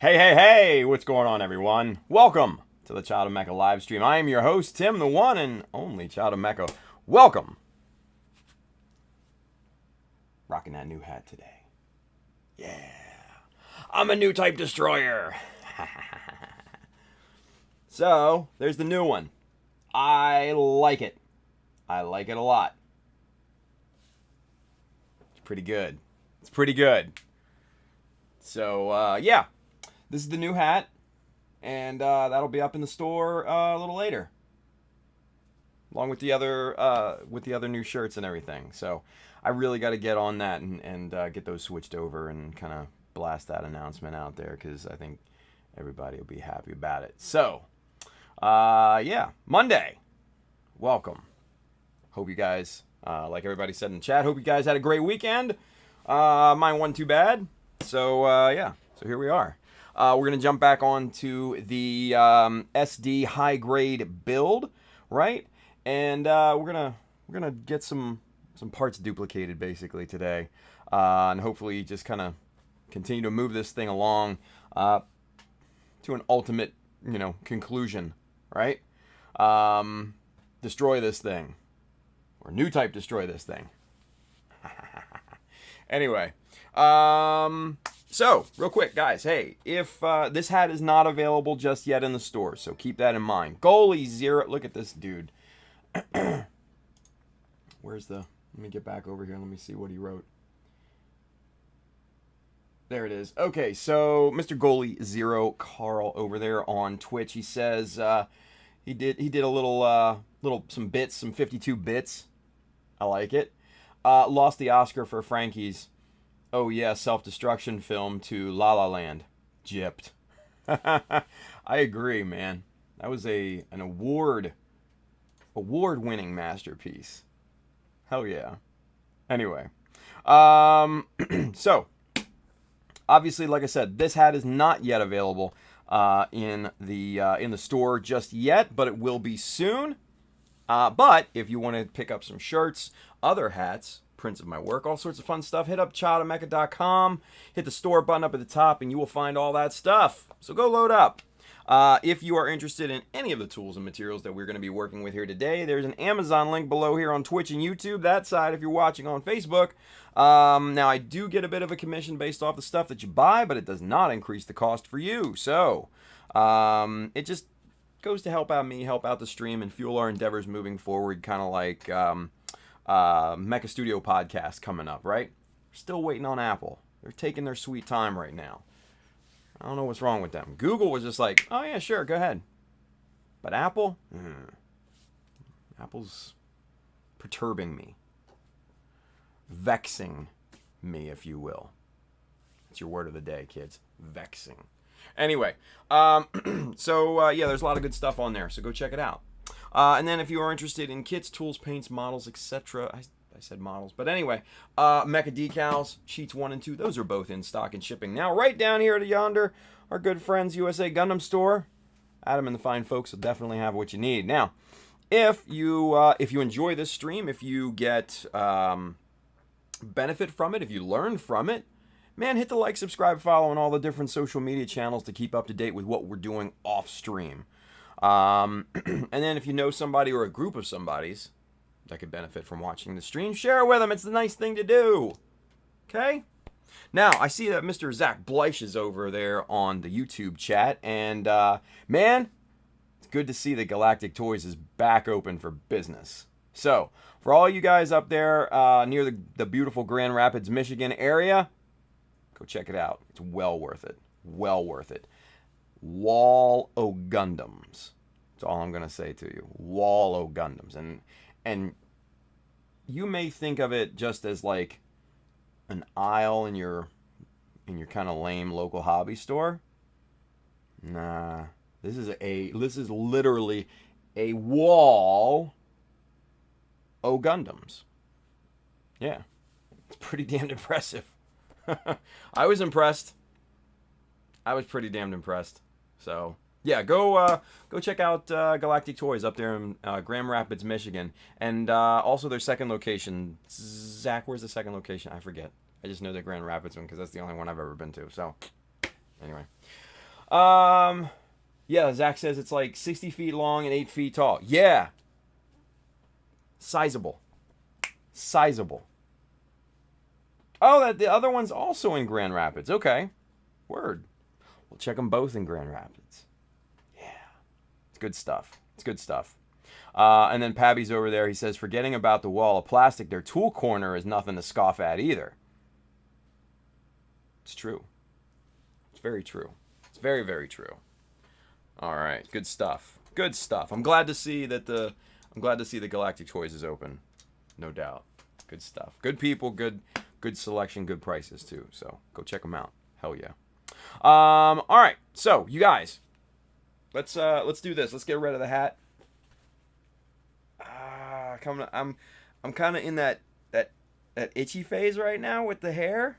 Hey, hey, hey! What's going on, everyone? Welcome to the Child of Mecha live stream. I am your host, Tim, the one and only Child of Mecha. Welcome! Rocking that new hat today. Yeah! I'm a new type destroyer! So, there's the new one. I like it. I like it a lot. It's pretty good. It's pretty good. So, yeah. This is the new hat, and that'll be up in the store a little later, along with the other new shirts and everything. So I really got to get on that and get those switched over and kind of blast that announcement out there because I think everybody will be happy about it. So, yeah, Monday. Welcome. Hope you guys, like everybody said in the chat, hope you guys had a great weekend. Mine wasn't too bad. So, yeah, so here we are. We're going to jump back onto the SD high grade build, right? And we're gonna get some parts duplicated basically today, and hopefully just kind of continue to move this thing along to an ultimate, conclusion, right? Destroy this thing, or new type destroy this thing. Anyway, so, real quick, guys, hey, if this hat is not available just yet in the store, so keep that in mind. Goalie 0, look at this dude. Where's the, let me get back over here and let me see what he wrote. There it is. Okay, so Mr. Goalie 0 Carl over there on Twitch, he says he did a some bits, some 52 bits. I like it. Lost the Oscar for Frankie's "Oh yeah, self-destruction" film to La La Land. Gypped. I agree, man. That was an award-winning masterpiece. Hell yeah. Anyway, so obviously, like I said, this hat is not yet available in the store just yet, but it will be soon. But if you want to pick up some shirts, other hats, prints of my work, all sorts of fun stuff, hit up childofmecha.com, hit the store button up at the top, and you will find all that stuff. So go load up. If you are interested in any of the tools and materials that we're going to be working with here today, there's an Amazon link below here on Twitch and YouTube. That side, if you're watching on Facebook. Now, I do get a bit of a commission based off the stuff that you buy, but it does not increase the cost for you. So, it just goes to help out me, help out the stream, and fuel our endeavors moving forward, kind of like Mecha Studio podcast coming up, right? Still waiting on Apple. They're taking their sweet time right now. I don't know what's wrong with them. Google was just like, oh yeah, sure, go ahead. But Apple? Apple's perturbing me. Vexing me, if you will. It's your word of the day, kids. Vexing. Anyway, so yeah, there's a lot of good stuff on there, so go check it out. And then if you are interested in kits, tools, paints, models, etc., I said models, but anyway, Mecha Decals, sheets 1 and 2, those are both in stock and shipping now. Right down here to yonder, our good friends USA Gundam Store. Adam and the fine folks will definitely have what you need. Now, if you enjoy this stream, if you get benefit from it, if you learn from it, man, hit the like, subscribe, follow on all the different social media channels to keep up to date with what we're doing off stream. And then if you know somebody or a group of somebodies that could benefit from watching the stream, share it with them. It's the nice thing to do. Okay? Now, I see that Mr. Zach Bleish is over there on the YouTube chat. And, man, it's good to see that Galactic Toys is back open for business. So, for all you guys up there near the beautiful Grand Rapids, Michigan area, go check it out. It's well worth it. Well worth it. Wall o' Gundams. That's all I'm going to say to you. Wall o' Gundams. And you may think of it just as like an aisle in your kind of lame local hobby store. Nah. This is literally a wall o' Gundams. Yeah. It's pretty damn impressive. I was impressed. I was pretty damned impressed. So, yeah, go check out Galactic Toys up there in Grand Rapids, Michigan. And also their second location. Zach, where's the second location? I forget. I just know the Grand Rapids one because that's the only one I've ever been to. So, anyway. Yeah, Zach says it's like 60 feet long and 8 feet tall. Yeah. Sizable. Sizable. Oh, that the other one's also in Grand Rapids. Okay. Word. We'll check them both in Grand Rapids. Yeah. It's good stuff. It's good stuff. And then Pabby's over there. He says, forgetting about the wall of plastic, their tool corner is nothing to scoff at either. It's true. It's very true. It's very, very true. All right. Good stuff. Good stuff. I'm glad to see that the Galactic Toys is open. No doubt. Good stuff. Good people, good selection, good prices too. So go check them out. Hell yeah. All right. So you guys, let's do this. Let's get rid of the hat. I'm kind of in that itchy phase right now with the hair.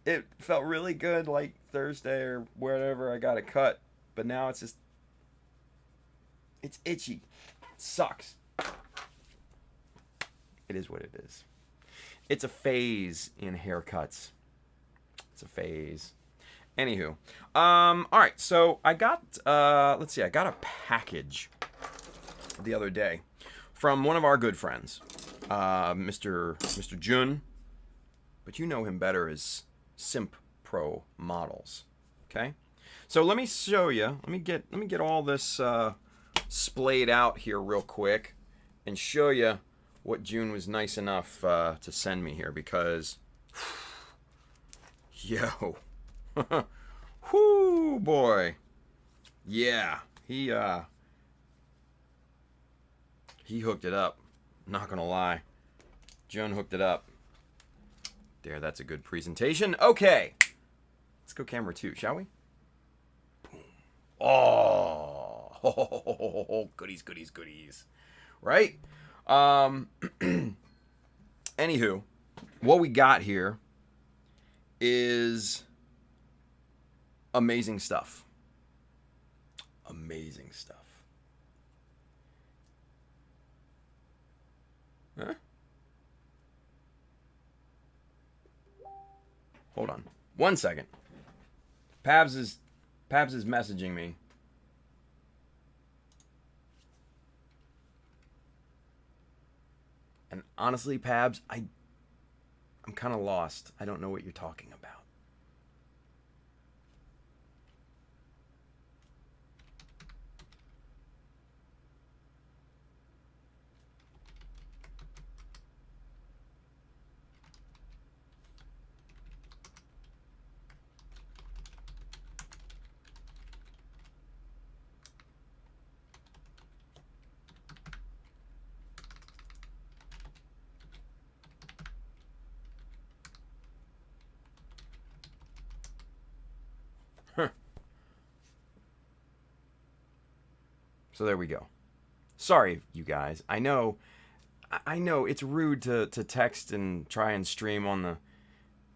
It felt really good like Thursday or wherever I got it cut, but now it's itchy. It sucks. It is what it is. It's a phase in haircuts. It's a phase. Anywho, all right. So I got let's see. I got a package the other day from one of our good friends, Mr. Jun, but you know him better as Simp Pro Models. Okay. So let me show you. Let me get all this splayed out here real quick and show you what June was nice enough to send me here, because yo, whoo boy, yeah, he hooked it up. Not gonna lie, June hooked it up. There, that's a good presentation. Okay, let's go camera 2, shall we? Oh, goodies, goodies, goodies, right? Anywho, what we got here is amazing stuff. Amazing stuff. Huh? Hold on. 1 second. Pabs is messaging me. And honestly, Pabs, I'm kind of lost. I don't know what you're talking about. So there we go. Sorry, you guys. I know it's rude to text and try and stream at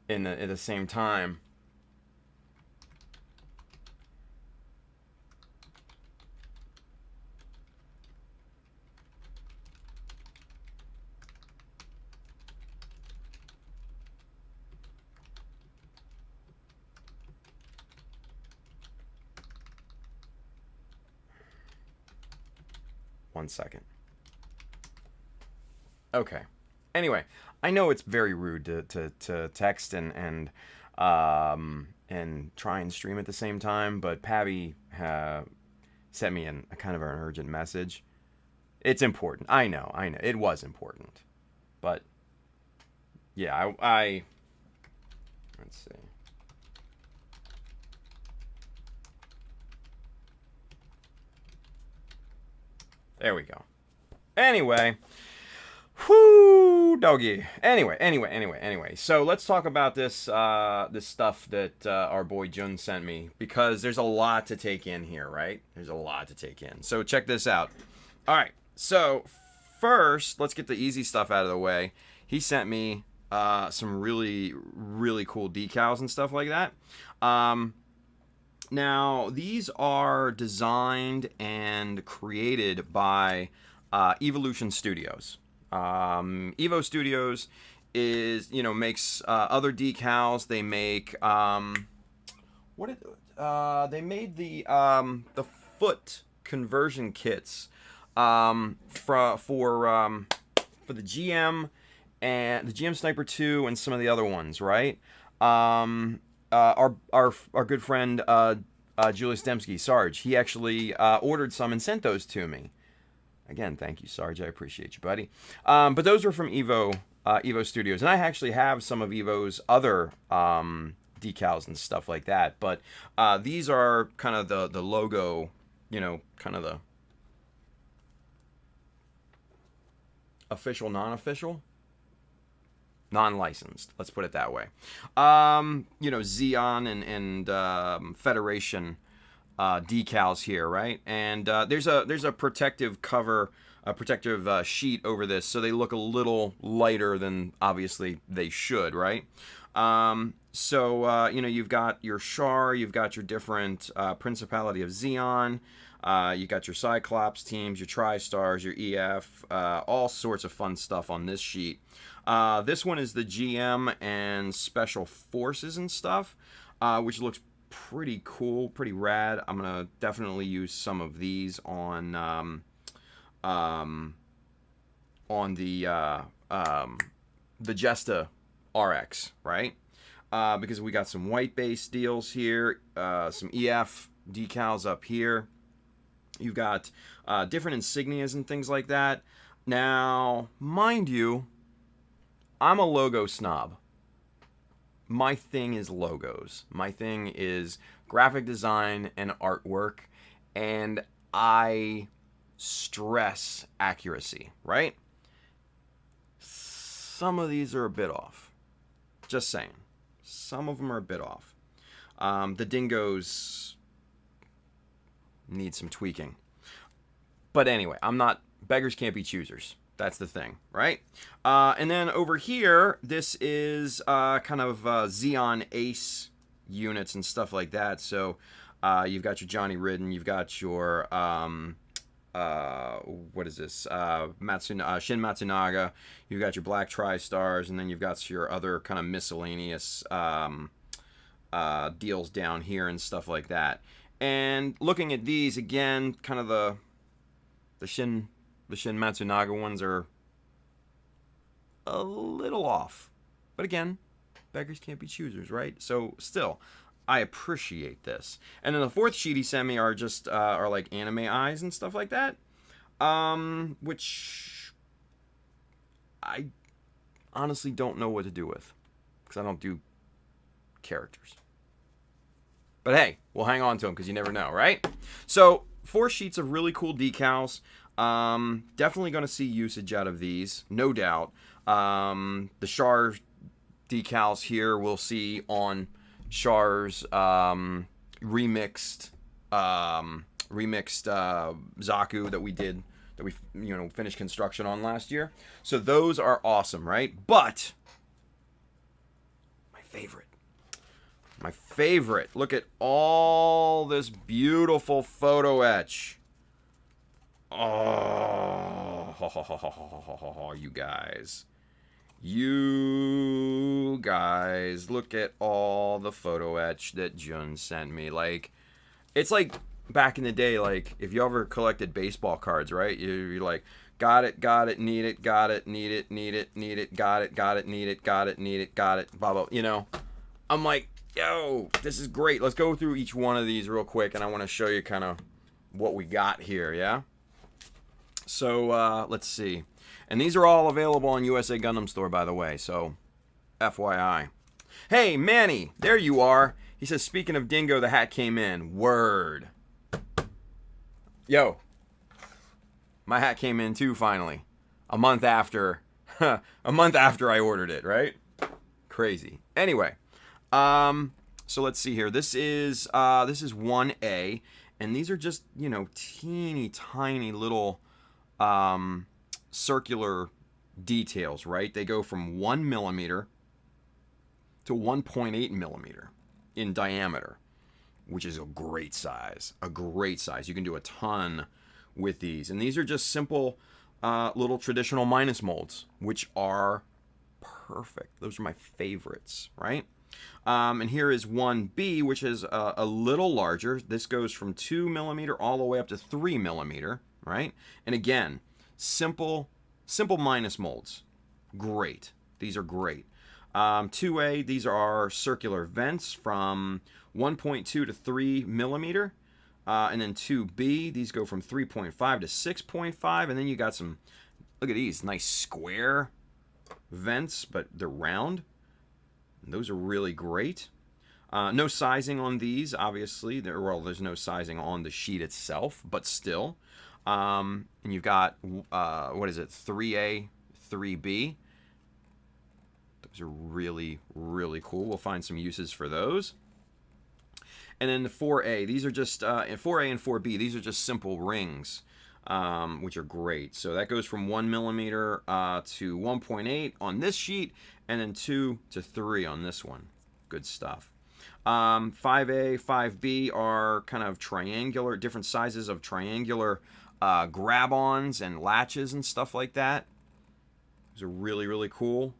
the same time. One second. Okay. Anyway, I know it's very rude to text and try and stream at the same time, but Pabby sent me a kind of an urgent message. It's important. I know. It was important. But yeah, I let's see. There we go. Anyway, whoo, doggy. Anyway. So let's talk about this this stuff that our boy Jun sent me, because there's a lot to take in here, right? There's a lot to take in. So check this out. All right. So first, let's get the easy stuff out of the way. He sent me some really, really cool decals and stuff like that. Now, these are designed and created by Evolution Studios. Evo Studios makes other decals. They make they made the foot conversion kits for the GM and the GM Sniper 2 and some of the other ones, right? Our good friend Julius Dembski, Sarge, he actually ordered some and sent those to me. Again, thank you, Sarge. I appreciate you, buddy. But those were from Evo Studios, and I actually have some of Evo's other decals and stuff like that. But these are kind of the logo, you know, kind of the official, non-official, non-licensed. Let's put it that way. You know, Xeon and Federation decals here, right? And there's a protective cover, a protective sheet over this, so they look a little lighter than obviously they should, right? So you know, you've got your Char, you've got your different Principality of Xeon, you got your Cyclops teams, your TriStars, your EF, all sorts of fun stuff on this sheet. This one is the GM and Special Forces and stuff, which looks pretty cool, pretty rad. I'm gonna definitely use some of these on the Jesta RX, right? Because we got some white base deals here, some EF decals up here. You've got different insignias and things like that. Now, mind you, I'm a logo snob. My thing is logos. My thing is graphic design and artwork, and I stress accuracy, right? Some of these are a bit off. Just saying. Some of them are a bit off. The dingoes need some tweaking. But anyway, beggars can't be choosers. That's the thing, right? And then over here, this is kind of Xeon Ace units and stuff like that. So you've got your Johnny Ridden, you've got your what is this? Shin Matsunaga. You've got your Black TriStars, and then you've got your other kind of miscellaneous deals down here and stuff like that. And looking at these again, kind of the Shin Matsunaga ones are a little off. But again, beggars can't be choosers, right? So still, I appreciate this. And then the fourth sheet he sent me are just are like anime eyes and stuff like that. Which I honestly don't know what to do with, because I don't do characters. But hey, we'll hang on to them because you never know, right? So 4 sheets of really cool decals. Definitely going to see usage out of these, no doubt. The Char decals here we'll see on Char's remixed Zaku that we finished construction on last year. So those are awesome, right? But my favorite, look at all this beautiful photo etch. Oh, you guys, look at all the photo etch that Jun sent me. Like, it's like back in the day, like if you ever collected baseball cards, right? You're like, got it, need it, got it, need it, need it, need it, got it, need it, got it, need it, got it, blah, blah. You know, I'm like, yo, this is great. Let's go through each one of these real quick, and I want to show you kind of what we got here, yeah? So, let's see. And these are all available on USA Gundam Store, by the way, so FYI. Hey, Manny, there you are. He says, speaking of Dingo, the hat came in. Word. Yo, my hat came in too, finally. A month after I ordered it, right? Crazy. Anyway, so let's see here. This is 1A, and these are just, you know, teeny tiny little circular details, right? They go from 1 millimeter to 1.8 millimeter in diameter, which is a great size. You can do a ton with these. And these are just simple little traditional minus molds, which are perfect. Those are my favorites, right? And here is 1B, which is a little larger. This goes from 2mm all the way up to 3mm, right? And again, simple minus molds. Great. These are great. 2A, these are circular vents from 1.2 to 3mm. And then 2B, these go from 3.5 to 6.5. And then you got some, look at these, nice square vents, but they're round. And those are really great. No sizing on these, obviously. There's no sizing on the sheet itself, but still. And you've got, what is it, 3A, 3B. Those are really, really cool. We'll find some uses for those. And then the 4A, these are just, 4A and 4B, these are just simple rings, which are great. So that goes from 1mm to 1.8 on this sheet, and then 2 to 3 on this one. Good stuff. 5A, 5B are kind of triangular, different sizes of triangular grab-ons and latches and stuff like that. Those are really, really cool.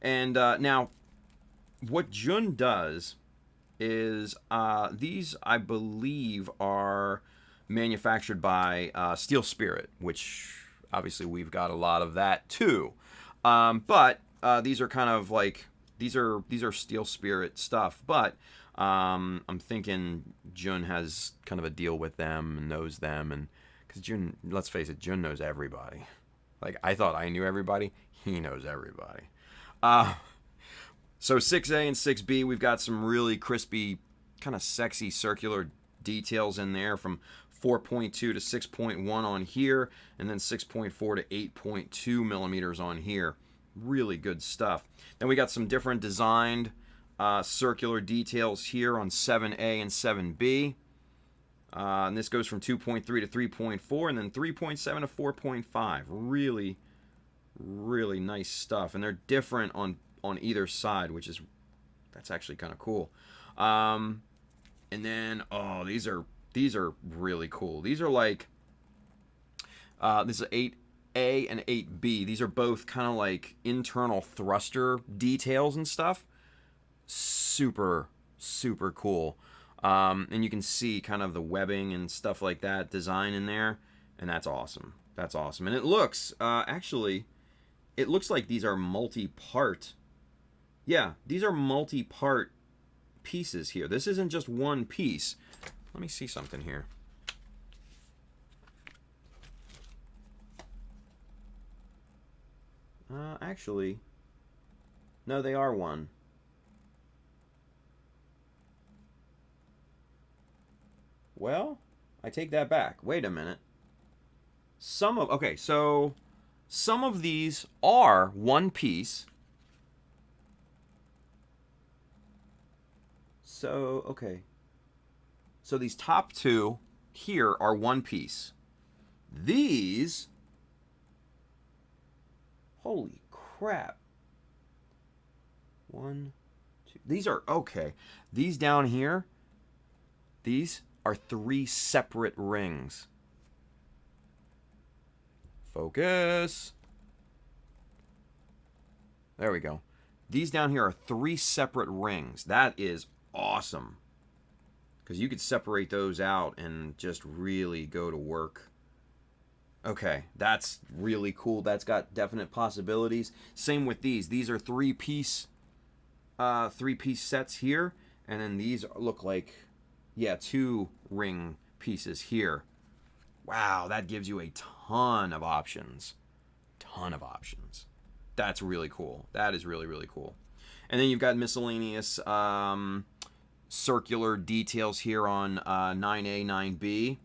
And now, what Jun does is these, I believe, are manufactured by Steel Spirit, which obviously we've got a lot of that too. But these are kind of like, these are Steel Spirit stuff, but I'm thinking Jun has kind of a deal with them and knows them, and because Jun, let's face it, Jun knows everybody. Like, I thought I knew everybody. He knows everybody. So 6A and 6B, we've got some really crispy, kind of sexy circular details in there, from 4.2 to 6.1 on here, and then 6.4 to 8.2 millimeters on here. Really good stuff. Then we got some different designed circular details here on 7A and 7B. And this goes from 2.3 to 3.4, and then 3.7 to 4.5. Really, really nice stuff. And they're different on either side, which is, that's actually kind of cool. And then, oh, these are really cool. These are like, this is 8A and 8B. These are both kind of like internal thruster details and stuff. Super, super cool. And you can see kind of the webbing and stuff like that design in there, and that's awesome. That's awesome. And it looks, actually, it looks like these are multi-part. Yeah, these are multi-part pieces here. This isn't just one piece. Let me see something here. Actually, no, they are one. Well, I take that back. Wait a minute. Okay, so some of these are one piece. So, okay. So these top two here are one piece. These, holy crap. 1, 2, these are, okay. These down here, these are 3 separate rings. Focus. There we go. These down here are 3 separate rings. That is awesome, because you could separate those out and just really go to work. Okay, that's really cool. That's got definite possibilities. Same with these. These are 3-piece sets here, and then these look like, yeah, 2 ring pieces here. Wow, that gives you a ton of options. Ton of options. That's really cool. That is really, really cool. And then you've got miscellaneous circular details here on 9A, 9B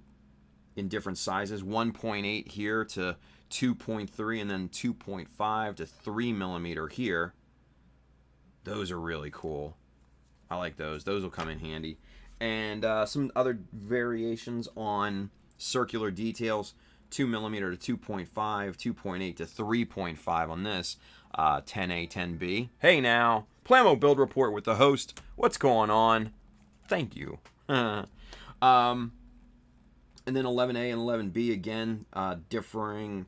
in different sizes. 1.8 here to 2.3, and then 2.5 to 3 millimeter here. Those are really cool. I like those. Those will come in handy. And some other variations on circular details. 2 millimeter to 2.5, 2.8 to 3.5 on this 10A, 10B. Hey now, Plamo Build Report with the host. What's going on? Thank you. And then 11A and 11B again, differing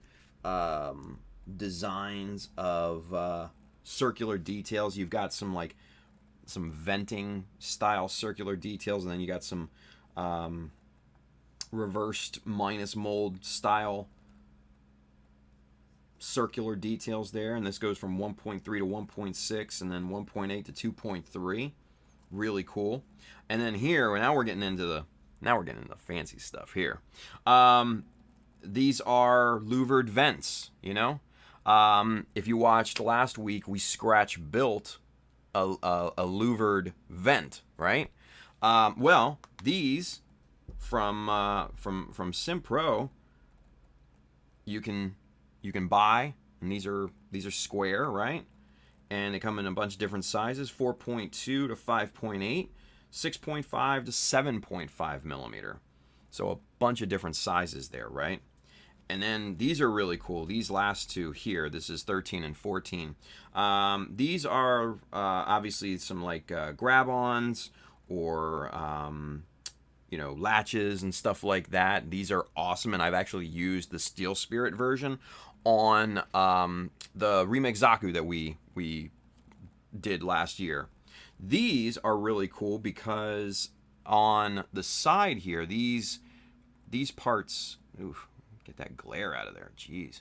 designs of circular details. You've got some like some venting style circular details, and then you got some reversed minus mold style circular details there. And this goes from 1.3 to 1.6, and then 1.8 to 2.3. Really cool. And then here, now we're getting into the fancy stuff here. These are louvered vents, you know. If you watched last week, we scratch built a louvered vent, right? Well, these from Simpro, you can buy, and these are square, right? And they come in a bunch of different sizes: 4.2 to 5.8, 6.5 to 7.5 millimeter. So a bunch of different sizes there, right? And then these are really cool. These last two here, this is 13 and 14. These are obviously some like grab-ons or you know, latches and stuff like that. These are awesome, and I've actually used the Steel Spirit version on the Remake Zaku that we did last year. These are really cool because on the side here, these parts, oof, get that glare out of there, jeez.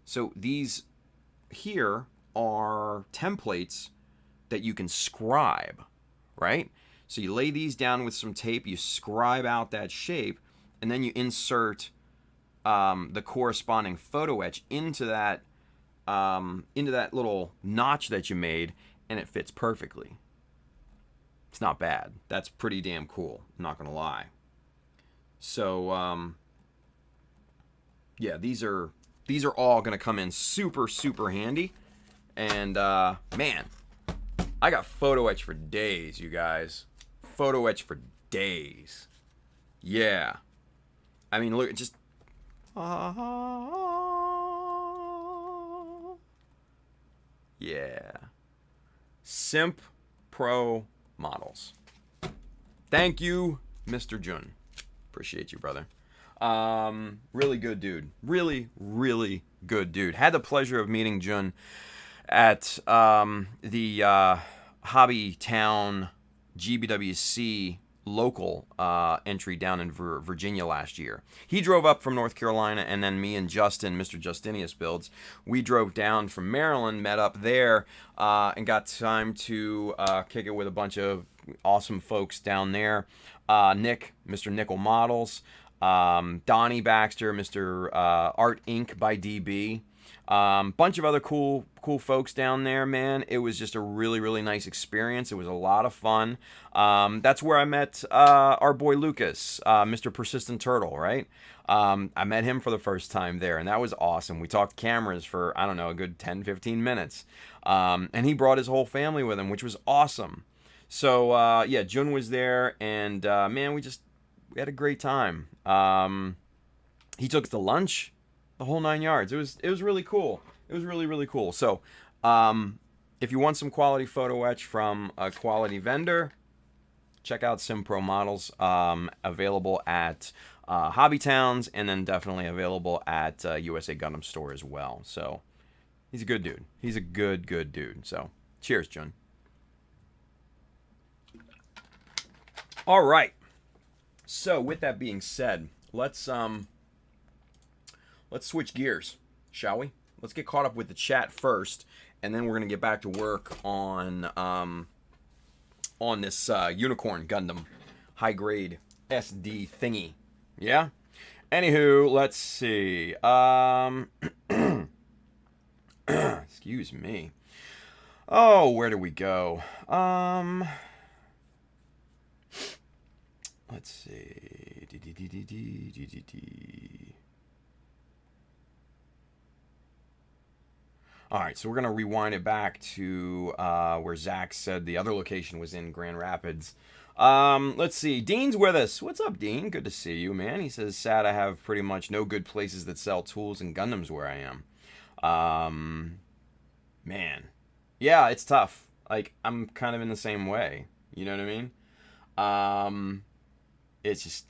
So these here are templates that you can scribe, right? So you lay these down with some tape, you scribe out that shape, and then you insert the corresponding photo etch into that little notch that you made, and it fits perfectly. It's not bad. That's pretty damn cool, I'm not gonna lie. So yeah, these are all gonna come in super handy. And man, I got photo etch for days, you guys. Photo etch for days. Yeah. I mean, look, just yeah. Simp Pro models. Thank you, Mr. Jun. Appreciate you, brother. Really good dude. Really good dude. Had the pleasure of meeting Jun at the Hobby Town GBWC local entry down in Virginia last year. He drove up from North Carolina, and then me and Justin, Mr. Justinius Builds, we drove down from Maryland, met up there, and got time to kick it with a bunch of awesome folks down there. Nick, Mr. Nickel Models, Donnie Baxter, Mr. Art Inc. by DB. Bunch of other cool folks down there, man. It was just a really nice experience. It was a lot of fun. That's where I met our boy Lucas, Mr. Persistent Turtle, right? I met him for the first time there, and that was awesome. We talked cameras for, I don't know, a good 10-15 minutes. And he brought his whole family with him, which was awesome. So, yeah, Jun was there, and man, we had a great time. He took us to lunch. The whole 9 yards. It was really cool. It was really cool. So, if you want some quality photo etch from a quality vendor, check out Simpro Models. Available at Hobby Towns, and then definitely available at USA Gundam Store as well. So, he's a good dude. He's a good dude. So, cheers, Jun. All right. So, with that being said, let's switch gears, shall we? Let's get caught up with the chat first, and then we're gonna get back to work on this Unicorn Gundam high grade SD thingy. Yeah. Anywho, let's see. Excuse me. Oh, where do we go? Let's see. All right, so we're going to rewind it back to where Zach said the other location was in Grand Rapids. Let's see. Dean's with us. What's up, Dean? Good to see you, man. He says, sad I have pretty much no good places that sell tools and Gundams where I am. Man. Yeah, it's tough. Like, I'm kind of in the same way. You know what I mean? It's just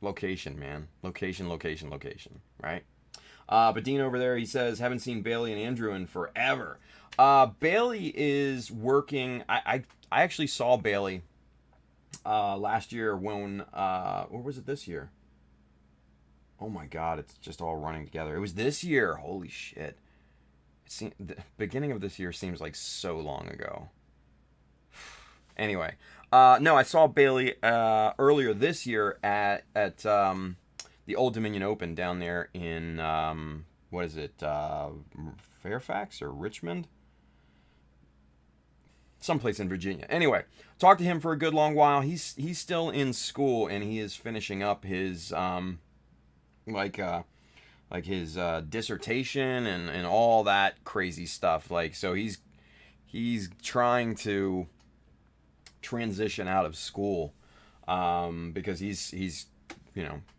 location, man. Location, right? But Dean over there, he says, haven't seen Bailey and Andrew in forever. Bailey is working. I actually saw Bailey last year when, or was it this year? Oh my God, it's just all running together. It was this year. Holy shit. The beginning of this year seems like so long ago. Anyway, no, I saw Bailey earlier this year at the Old Dominion Open down there in, what is it, Fairfax or Richmond? Someplace in Virginia. Anyway, talked to him for a good long while. He's still in school, and he is finishing up his his dissertation and all that crazy stuff. Like, so he's trying to transition out of school because he's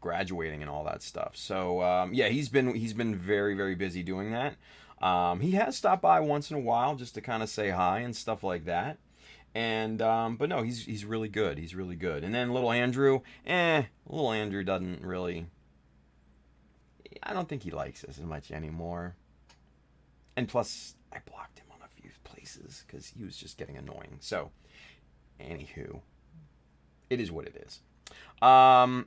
graduating and all that stuff. So yeah, he's been very, very busy doing that. He has stopped by once in a while just to kind of say hi and stuff like that. And but no, he's really good. He's really good. And then little Andrew doesn't really, I don't think he likes us as much anymore. And plus, I blocked him on a few places because he was just getting annoying. So, anywho, it is what it is. I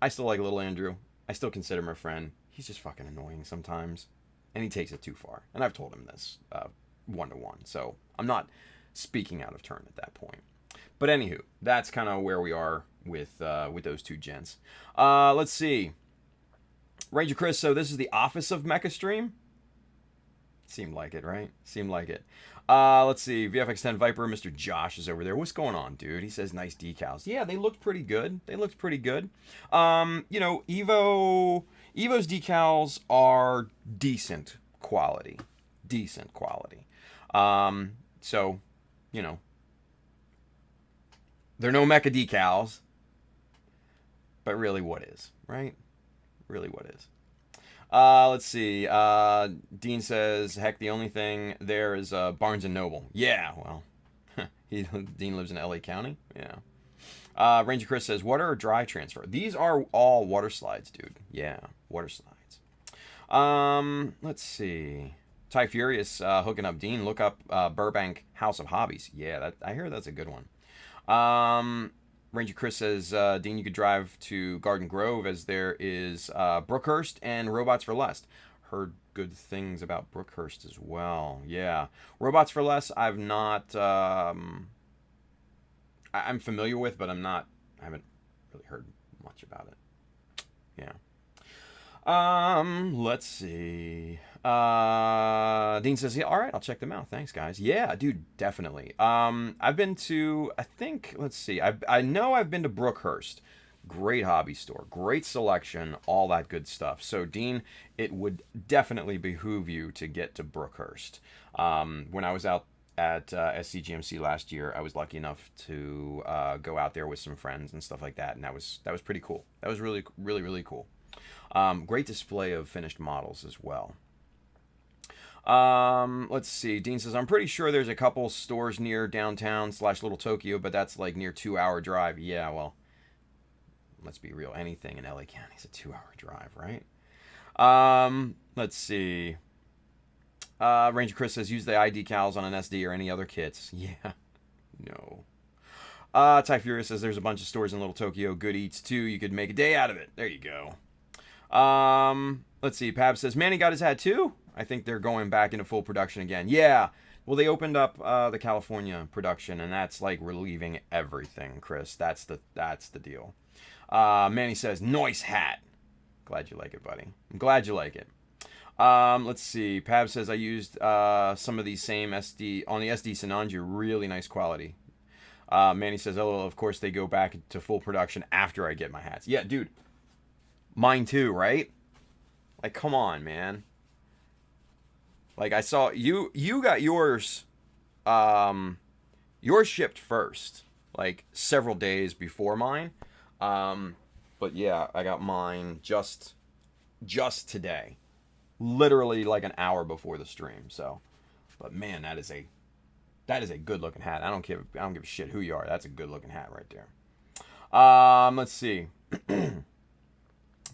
still like little Andrew. I still consider him a friend. He's just fucking annoying sometimes, and he takes it too far. And I've told him this one-to-one, so I'm not speaking out of turn at that point. But anywho, that's kind of where we are with those two gents. Let's see. Ranger Chris, so this is the office of Mecha Stream? Seemed like it, right? Seemed like it. Let's see. VFX10 Viper, Mr. Josh is over there. What's going on, dude? He says nice decals. Yeah, they looked pretty good. Evo's decals are decent quality. So, they're no Mecha decals, but really what is, right? Really what is. Let's see. Dean says, heck, the only thing there is Barnes & Noble. Yeah, well, Dean lives in LA County. Yeah. Ranger Chris says, water or dry transfer? These are all water slides, dude. Yeah, water slides. Let's see. Ty Furious hooking up Dean. Look up Burbank House of Hobbies. Yeah, I hear that's a good one. Ranger Chris says, Dean, you could drive to Garden Grove as there is Brookhurst and Robots for Less. Heard good things about Brookhurst as well. Yeah. Robots for Less, I've not... I'm familiar with, but I haven't really heard much about it. Yeah. Let's see. Dean says, yeah, all right, I'll check them out. Thanks, guys. Yeah, dude, definitely. I've been to, I think, let's see. I know I've been to Brookhurst. Great hobby store, great selection, all that good stuff. So, Dean, it would definitely behoove you to get to Brookhurst. When I was out at SCGMC last year, I was lucky enough to go out there with some friends and stuff like that, and that was pretty cool. That was really, really, really cool. Great display of finished models as well. Let's see. Dean says, I'm pretty sure there's a couple stores near downtown / Little Tokyo, but that's like near 2-hour drive. Yeah, well, let's be real. Anything in LA County is a 2-hour drive, right? Let's see. Ranger Chris says, use the ID decals on an SD or any other kits. Yeah. No. Ty Furious says, there's a bunch of stores in Little Tokyo. Good eats, too. You could make a day out of it. There you go. Let's see. Pab says, Manny got his hat, too? I think they're going back into full production again. Yeah. Well, they opened up the California production, and that's like relieving everything, Chris. That's the deal. Manny says, nice hat. Glad you like it, buddy. I'm glad you like it. Let's see. Pab says, I used some of these same SD on the SD Sinanju. Really nice quality. Manny says, oh, of course they go back to full production after I get my hats. Yeah, dude. Mine too, right? Like, come on, man. Like, I saw you got yours shipped first, like several days before mine. But yeah, I got mine just today. Literally like an hour before the stream. So, but man, that is a good looking hat. I don't give a shit who you are. That's a good looking hat right there. Let's see.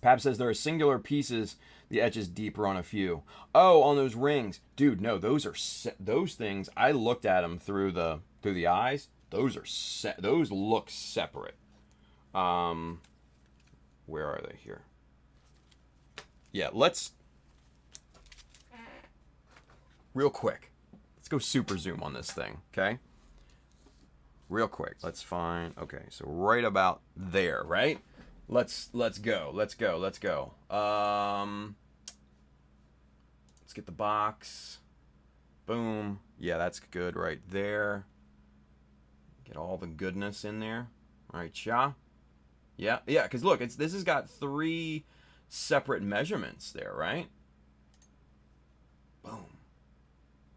Pab says there are singular pieces The etch is deeper on a few. Oh, on those rings, dude. No, those are those things. I looked at them through the eyes. Those are those look separate. Where are they here? Yeah, let's real quick. Let's go super zoom on this thing, okay? Real quick. Let's find. Okay, so right about there, right? Let's go. Let's go. Let's get the box. Boom. Yeah, that's good right there. Get all the goodness in there. All right, yeah. Yeah, because look, this has got 3 separate measurements there, right? Boom.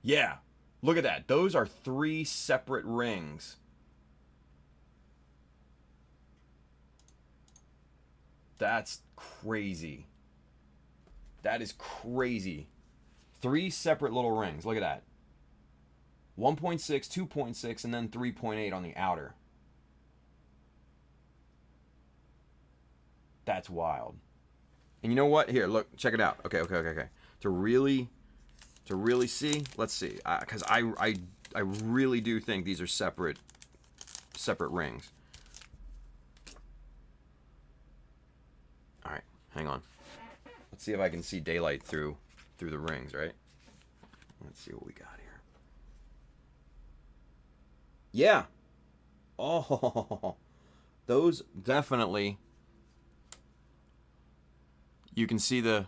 Yeah. Look at that. Those are 3 separate rings. That's crazy. That is crazy. 3 separate little rings. Look at that. 1.6, 2.6, and then 3.8 on the outer. That's wild. And you know what? Here, look, check it out. Okay. To really see, let's see, because I really do think these are separate rings. All right, hang on. Let's see if I can see daylight through the rings, right? Let's see what we got here. Yeah. Oh, those definitely. You can see the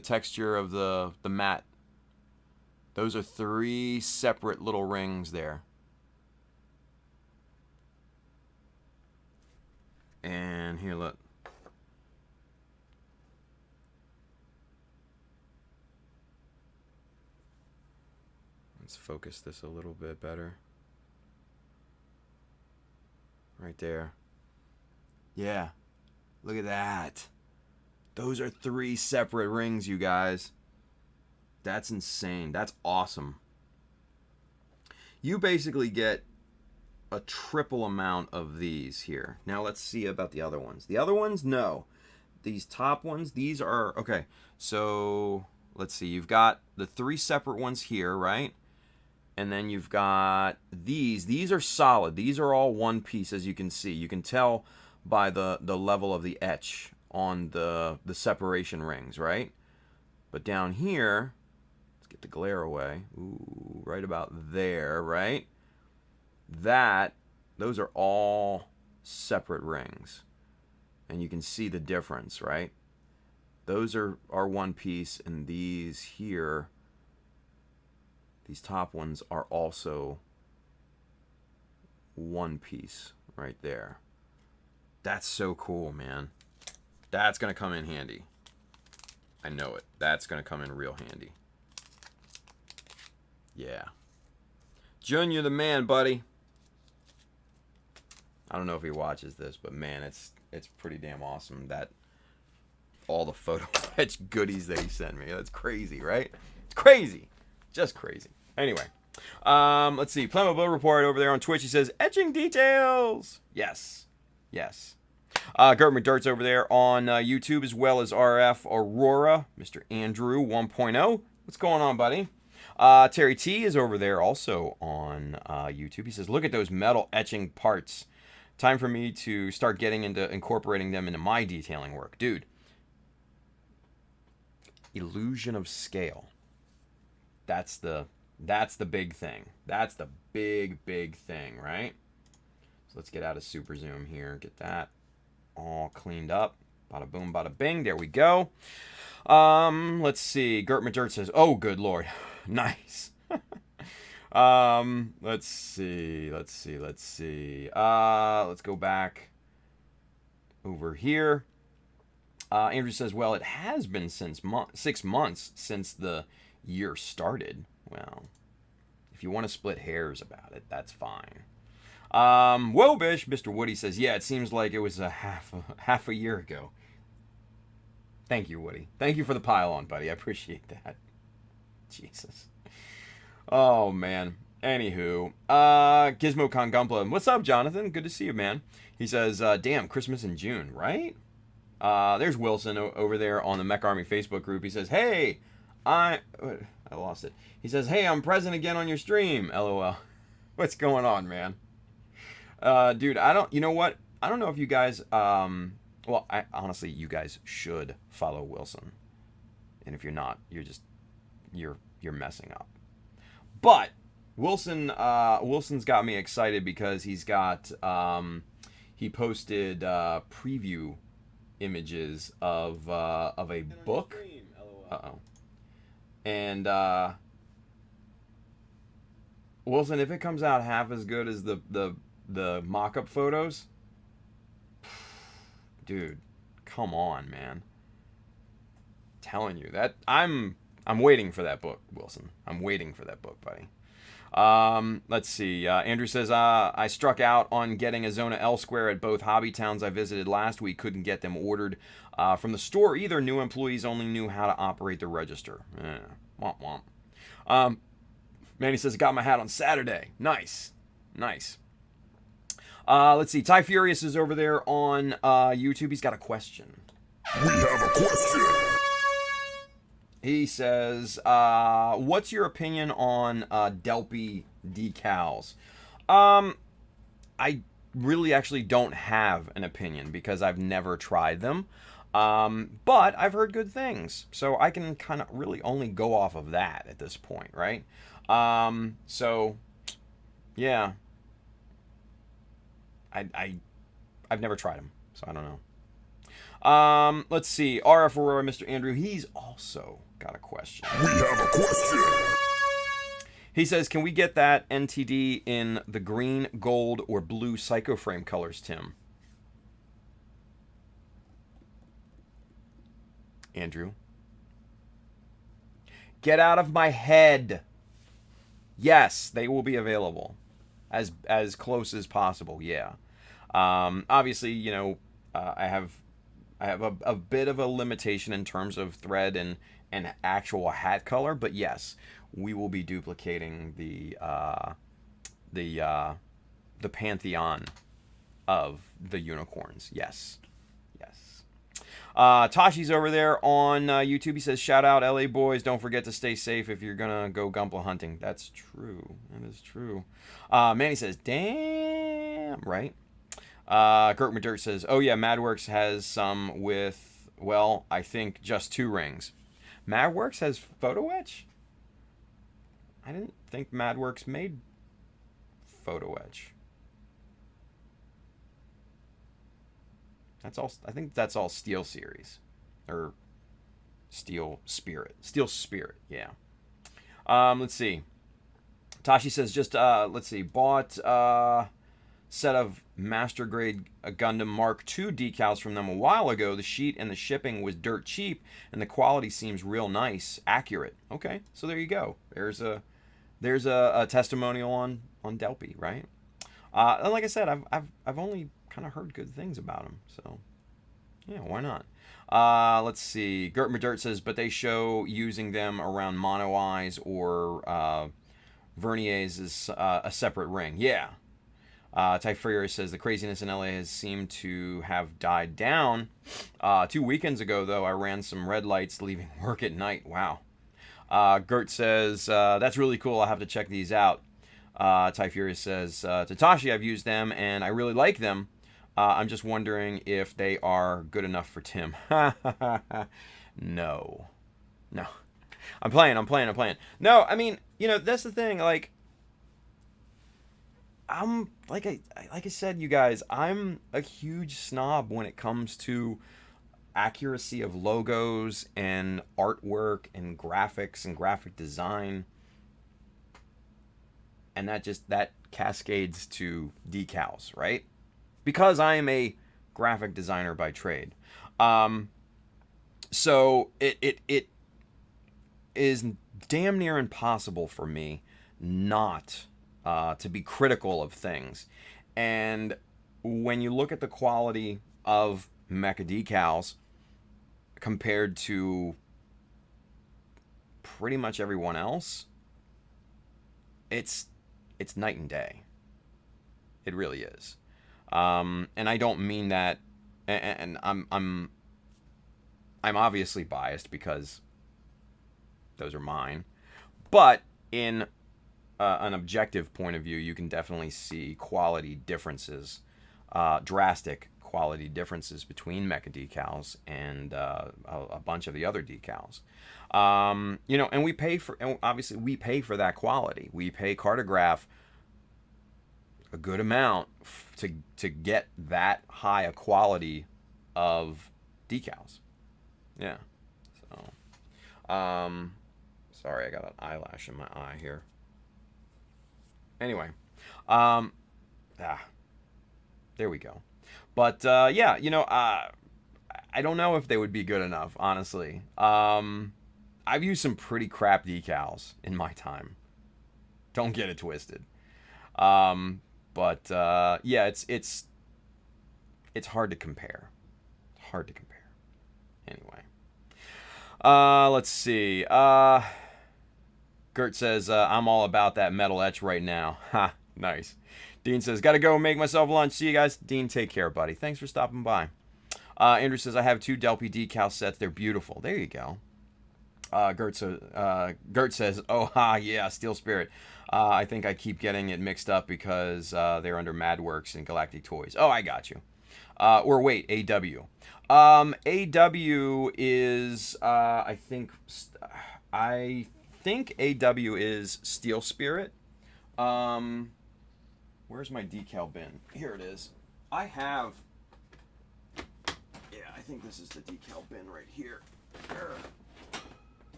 texture of the mat. Those are 3 separate little rings there. And here, look. Let's focus this a little bit better. Right there. Yeah. Look at that. Those are 3 separate rings, you guys. That's insane. That's awesome. You basically get a triple amount of these here. Now let's see about the other ones. The other ones, no. These top ones, these are, okay. So let's see. You've got the 3 separate ones here, right? And then you've got these. These are solid. These are all one piece, as you can see. You can tell by the level of the etch on the separation rings, right? But down here, let's get the glare away. Ooh, right about there, right? Those are all separate rings. And you can see the difference, right? Those are one piece, and these here, these top ones are also one piece right there. That's so cool, man. That's going to come in handy. I know it. That's going to come in real handy. Yeah. Jun, you're the man, buddy. I don't know if he watches this, but man, it's pretty damn awesome that all the photo etch goodies that he sent me. That's crazy, right? It's crazy. Just crazy. Anyway, let's see. Playmobil Report over there on Twitch. He says, etching details. Yes. Yes. Gert McDirt's over there on YouTube, as well as RF Aurora. Mr. Andrew 1.0. What's going on, buddy? Terry T is over there also on YouTube. He says, look at those metal etching parts. Time for me to start getting into incorporating them into my detailing work. Dude. Illusion of scale. That's the big thing. That's the big thing, right? So let's get out of super zoom here. Get that all cleaned up. Bada boom, bada bing. There we go. Let's see. Gert McDirt says, oh, good Lord. Nice. Let's see. Let's go back over here. Andrew says, well, it has been since 6 months since the year started. Well, if you want to split hairs about it, that's fine. Whoa-bish, Mr. Woody says, yeah, it seems like it was a half a year ago. Thank you, Woody. Thank you for the pile on, buddy. I appreciate that. Jesus. Oh, man. Anywho, GizmoCon Gumpla. What's up, Jonathan? Good to see you, man. He says, damn, Christmas in June, right? There's Wilson over there on the Mech Army Facebook group. He says, "Hey, I lost it." He says, "Hey, I'm present again on your stream." LOL. What's going on, man? Dude, you know what? I don't know if you guys, well, honestly, you guys should follow Wilson. And if you're not, you're messing up. But Wilson's got me excited because he's got, he posted preview images of a book. Uh-oh. And Wilson, if it comes out half as good as the mock-up photos, dude, come on, man. Telling you that I'm waiting for that book, Wilson. I'm waiting for that book, buddy. Let's see. Andrew says, I struck out on getting a Zona L Square at both hobby towns I visited last week. Couldn't get them ordered from the store either. New employees only knew how to operate the register. Womp womp. Manny says, got my hat on Saturday. Nice. Let's see. Ty Furious is over there on YouTube. He's got a question. We have a question. He says, what's your opinion on Delpy decals? I really actually don't have an opinion because I've never tried them. But I've heard good things. So I can kind of really only go off of that at this point, right? So, yeah. I've never tried them, so I don't know. Let's see. RF Aurora, Mr. Andrew, he's also got a question. We have a question. He says, can we get that NTD in the green, gold, or blue Psycho Frame colors, Tim? Andrew? Get out of my head. Yes, they will be available. As close as possible, yeah. Obviously, you know, I have a bit of a limitation in terms of thread and actual hat color, but yes, we will be duplicating the pantheon of the unicorns. Yes. Tashi's over there on YouTube. He says, shout out LA boys. Don't forget to stay safe if you're going to go Gunpla hunting. That's true. That is true. Manny says, damn, right? Kurt McDirt says, oh yeah, Madworks has some with, well, I think just 2 rings. Madworks has photo etch? I didn't think Madworks made photo etch. That's all. I think that's all Steel Series, or Steel Spirit. Steel Spirit, yeah. Let's see. Tashi says, just let's see. Bought a set of Master Grade Gundam Mark II decals from them a while ago. The sheet and the shipping was dirt cheap, and the quality seems real nice, accurate. Okay, so there you go. There's a testimonial on Delpy, right? And like I said, I've only kind of heard good things about them, so yeah, why not? Let's see. Gert Madirt says, but they show using them around mono eyes or verniers is a separate ring. Yeah. Typhoria says the craziness in LA has seemed to have died down. 2 weekends ago, though, I ran some red lights leaving work at night. Wow. Gert says, that's really cool. I'll have to check these out. Typhoria says, Tatashi, I've used them and I really like them. I'm just wondering if they are good enough for Tim. No. I'm playing. No, I mean, you know, that's the thing. Like, I'm like I said, you guys, I'm a huge snob when it comes to accuracy of logos and artwork and graphics and graphic design. And that cascades to decals, right? Because I am a graphic designer by trade. So it is damn near impossible for me not to be critical of things. And when you look at the quality of Mecha Decals compared to pretty much everyone else, it's night and day. It really is. And I don't mean that, and I'm I'm obviously biased because those are mine. But in an objective point of view, you can definitely see quality differences, drastic quality differences between Mecha Decals and a bunch of the other decals. You know, and we pay for, and obviously we pay for that quality. We pay Cartograph a good amount to get that high a quality of decals. Yeah. So, sorry, I got an eyelash in my eye here. Anyway, there we go. But yeah, you know, I don't know if they would be good enough, honestly. I've used some pretty crap decals in my time. Don't get it twisted. But yeah, it's hard to compare. It's hard to compare. Anyway, let's see. Gert says, I'm all about that metal etch right now. Ha, nice. Dean says, gotta go make myself lunch. See you guys. Dean, take care, buddy. Thanks for stopping by. Andrew says, I have 2 Delpy decal sets. They're beautiful. There you go. Gert says, oh, ha, yeah, Steel Spirit. I think I keep getting it mixed up because they're under Madworks and Galactic Toys. Oh, I got you. Or wait, AW. AW is, I think AW is Steel Spirit. Where's my decal bin? Here it is. I have, yeah, I think this is the decal bin right here.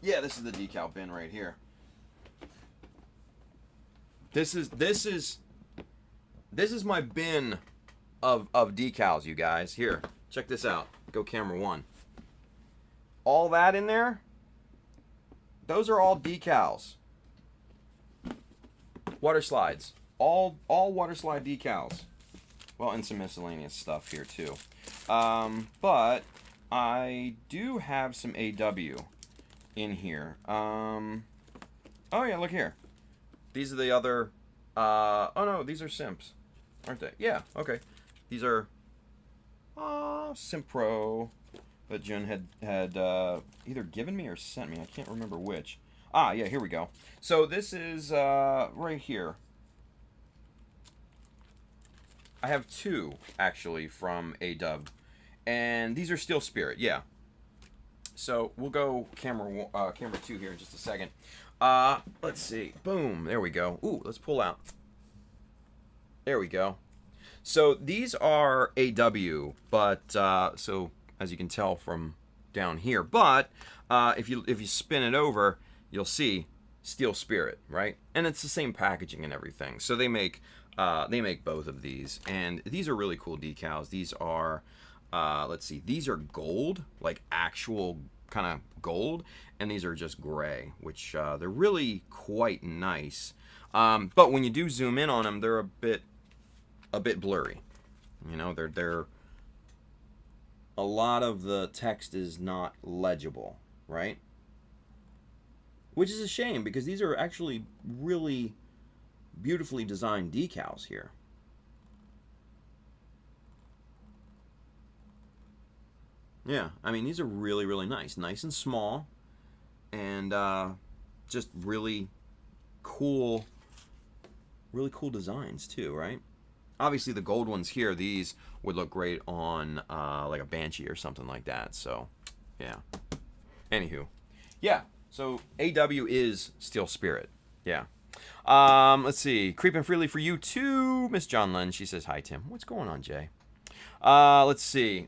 Yeah, this is the decal bin right here. This is my bin of decals, you guys. Here, check this out. Go camera 1. All that in there, those are all decals. Water slides. All water slide decals. Well, and some miscellaneous stuff here too. But I do have some AW in here. Oh yeah, look here. These are the other, oh no, these are Simps, aren't they? Yeah, okay. These are Simpro that Jun had either given me or sent me. I can't remember which. Ah, yeah, here we go. So this is right here. I have 2 actually from A-Dub, and these are Steel Spirit, yeah. So we'll go camera 2 here in just a second. Let's see. Boom. There we go. Ooh, let's pull out. There we go. So these are AW, but so as you can tell from down here, but if you spin it over, you'll see Steel Spirit, right? And it's the same packaging and everything. So they make both of these, and these are really cool decals. These are let's see, these are gold, like actual kind of gold, and these are just gray, which they're really quite nice. But when you do zoom in on them, they're a bit blurry. You know, they're a lot of the text is not legible, right? Which is a shame, because these are actually really beautifully designed decals here. Yeah, I mean, these are really, really nice. Nice and small, and just really cool designs too, right? Obviously, the gold ones here, these would look great on like a Banshee or something like that. So, yeah. Anywho, yeah. So AW is Steel Spirit. Yeah. Let's see. Creeping freely for you too, Miss John Lynn. She says, hi, Tim. What's going on, Jay? Let's see.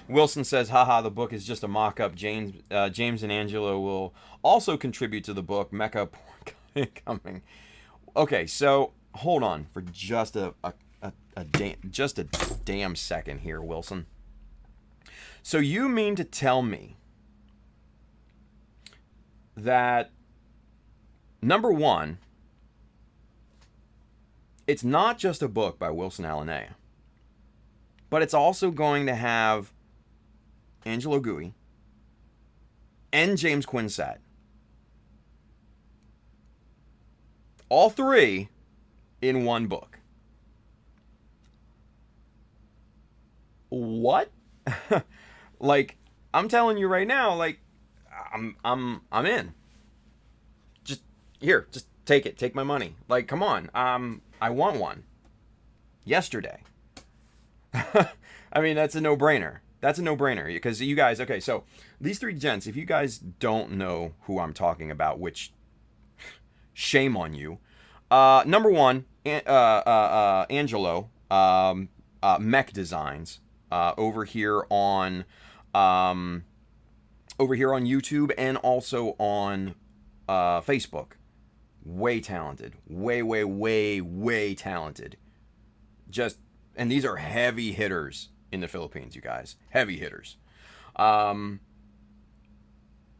Wilson says, haha, the book is just a mock-up. James and Angela will also contribute to the book. Mecha porn coming. Okay, so hold on for just a damn second here, Wilson. So you mean to tell me that, number one, it's not just a book by Wilson Alanea, but it's also going to have Angelo Gui and James Quinsat. All 3 in one book. What? Like, I'm telling you right now, like, I'm in. Just here, just take it. Take my money. Like, come on. I want one. Yesterday. I mean, that's a no-brainer. That's a no-brainer because you guys. Okay, so these three gents. If you guys don't know who I'm talking about, which shame on you. Number one, Angelo, Mech Designs, over here on YouTube and also on Facebook. Way talented, way talented. And these are heavy hitters in the Philippines, you guys. Heavy hitters.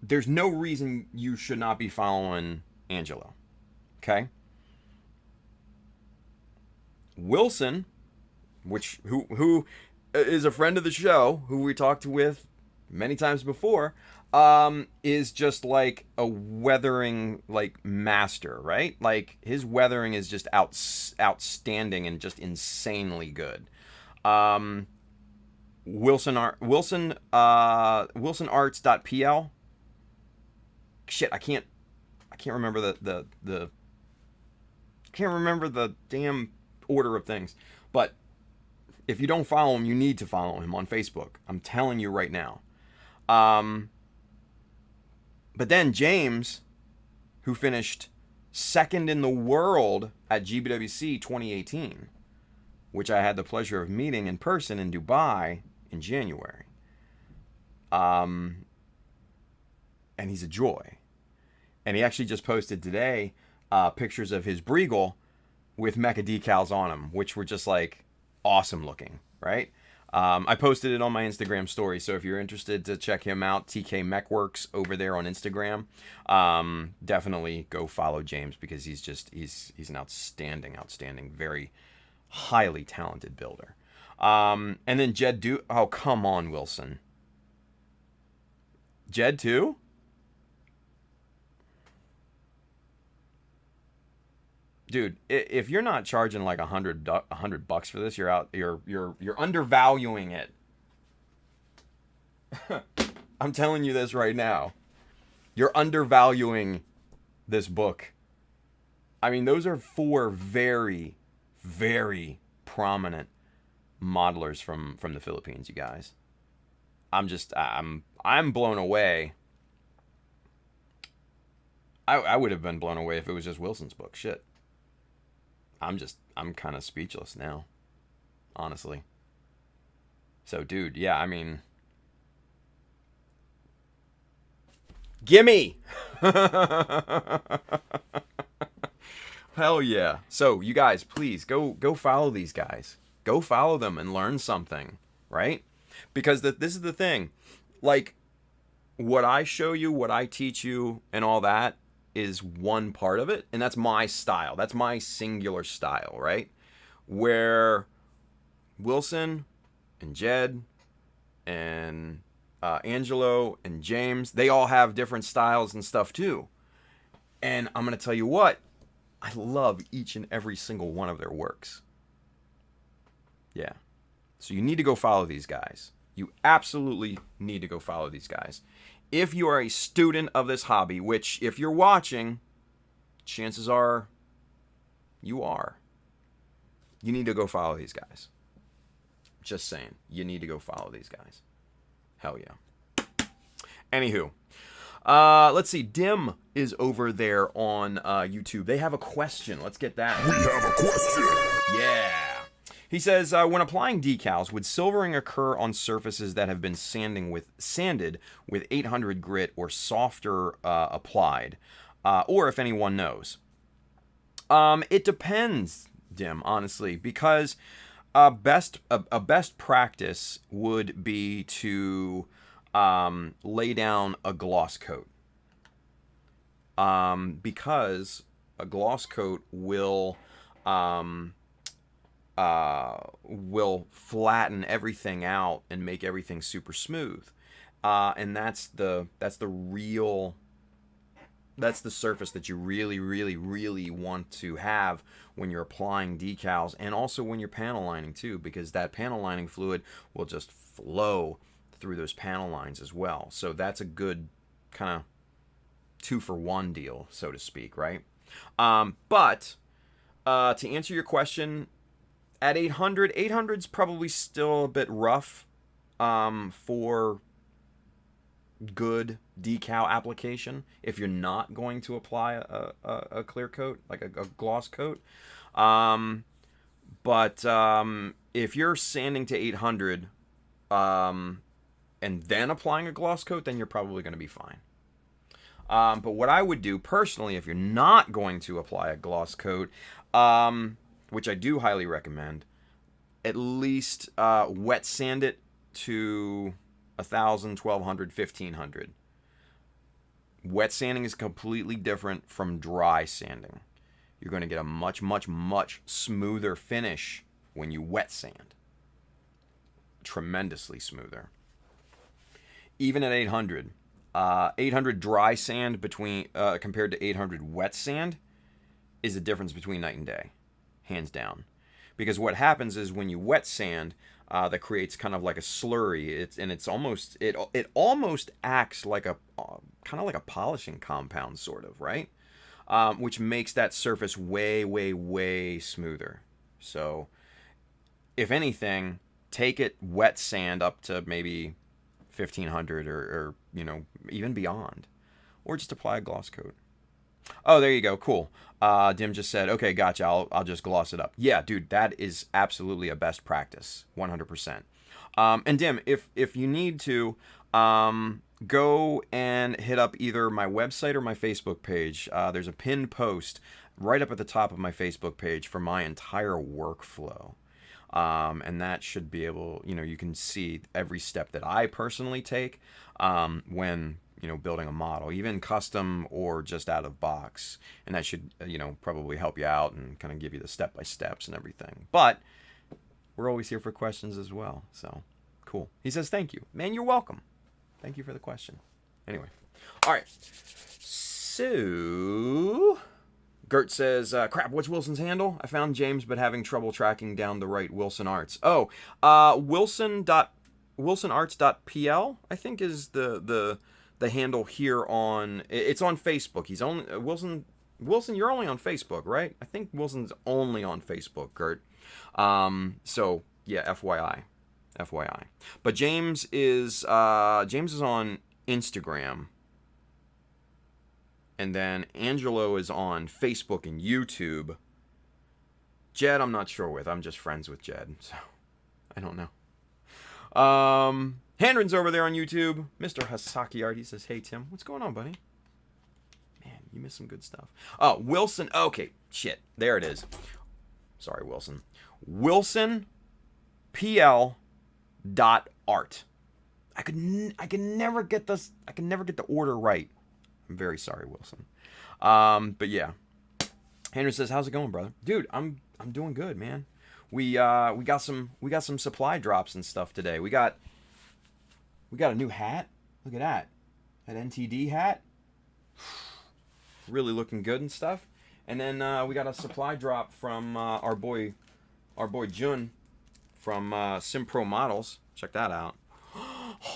There's no reason you should not be following Angelo. Okay? Wilson, who is a friend of the show, who we talked with many times before, is just like a weathering like master, right? Like his weathering is just outstanding and just insanely good. WilsonArts.pl. Shit, I can't remember the can't remember the damn order of things. But if you don't follow him, you need to follow him on Facebook. I'm telling you right now. But then James, who finished second in the world at GBWC 2018, which I had the pleasure of meeting in person in Dubai in January. And he's a joy. And he actually just posted today pictures of his Briegel with Mecha Decals on them, which were just like awesome looking, right? I posted it on my Instagram story, so if you're interested to check him out, TK Mechworks over there on Instagram, definitely go follow James because he's an outstanding, very highly talented builder. And then Jed oh, come on, Wilson. Jed too? Dude, if you're not charging like $100 for this, you're out. You're undervaluing it. I'm telling you this right now. You're undervaluing this book. I mean, those are 4 very, very prominent modelers from the Philippines, you guys. I'm blown away. I would have been blown away if it was just Wilson's book. Shit. I'm kind of speechless now, honestly. So, dude, yeah, I mean, gimme! Hell yeah. So, you guys, please, go follow these guys. Go follow them and learn something, right? Because this is the thing. Like, what I show you, what I teach you, and all that, is one part of it, and that's my style. That's my singular style, right? Where Wilson and Jed and Angelo and James, they all have different styles and stuff too. And I'm going to tell you what, I love each and every single one of their works. Yeah. So you need to go follow these guys. You absolutely need to go follow these guys. If you are a student of this hobby, which if you're watching, chances are you are. You need to go follow these guys. Just saying. You need to go follow these guys. Hell yeah. Anywho. Let's see. Dim is over there on YouTube. They have a question. Let's get that. We have a question. Yeah. He says, when applying decals, would silvering occur on surfaces that have been sanded with 800 grit or softer applied? Or if anyone knows. It depends, Dim, honestly, because a best practice would be to lay down a gloss coat. Because a gloss coat will flatten everything out and make everything super smooth, and that's the surface that you really want to have when you're applying decals, and also when you're panel lining too, because that panel lining fluid will just flow through those panel lines as well. So that's a good kind of 2-for-1 deal, so to speak, right? But to answer your question, at 800, 800's probably still a bit rough for good decal application if you're not going to apply a clear coat, like a gloss coat. But if you're sanding to 800 and then applying a gloss coat, then you're probably going to be fine. But what I would do personally, if you're not going to apply a gloss coat, which I do highly recommend, at least wet sand it to 1,000, 1,200, 1,500. Wet sanding is completely different from dry sanding. You're going to get a much, much, much smoother finish when you wet sand. Tremendously smoother. Even at 800. 800 dry sand compared to 800 wet sand is the difference between night and day. Hands down. Because what happens is when you wet sand, that creates kind of like a slurry. It almost acts like a kind of like a polishing compound, sort of, right? Which makes that surface way, way, way smoother. So, if anything, take it wet sand up to maybe 1,500 or even beyond, or just apply a gloss coat. Oh, there you go. Cool. Dim just said, okay, gotcha. I'll just gloss it up. Yeah, dude, that is absolutely a best practice. 100%. And Dim, if you need to, go and hit up either my website or my Facebook page. There's a pinned post right up at the top of my Facebook page for my entire workflow. And that should be able, you can see every step that I personally take when building a model, even custom or just out of box. And that should, probably help you out and kind of give you the step-by-steps and everything. But we're always here for questions as well. So, cool. He says, thank you. Man, you're welcome. Thank you for the question. Anyway. All right. So, Gert says, crap, what's Wilson's handle? I found James, but having trouble tracking down the right Wilson Arts. Oh, wilsonarts.pl, I think is the handle here on, it's on Facebook. He's only, Wilson, you're only on Facebook, right? I think Wilson's only on Facebook, Gert. So, yeah, FYI. But James is on Instagram. And then Angelo is on Facebook and YouTube. Jed, I'm not sure with. I'm just friends with Jed, so I don't know. Handren's over there on YouTube. Mr. Hasaki Art, he says, hey, Tim. What's going on, buddy? Man, you missed some good stuff. Oh, Wilson. Okay, shit. There it is. Sorry, Wilson. WilsonPL.art. I can never get this. I can never get the order right. I'm very sorry, Wilson. But yeah. Hendren says, how's it going, brother? Dude, I'm doing good, man. We got some supply drops and stuff today. We got a new hat. Look at that. That NTD hat. Really looking good and stuff. And then we got a supply drop from our boy Jun from Simpro Models. Check that out.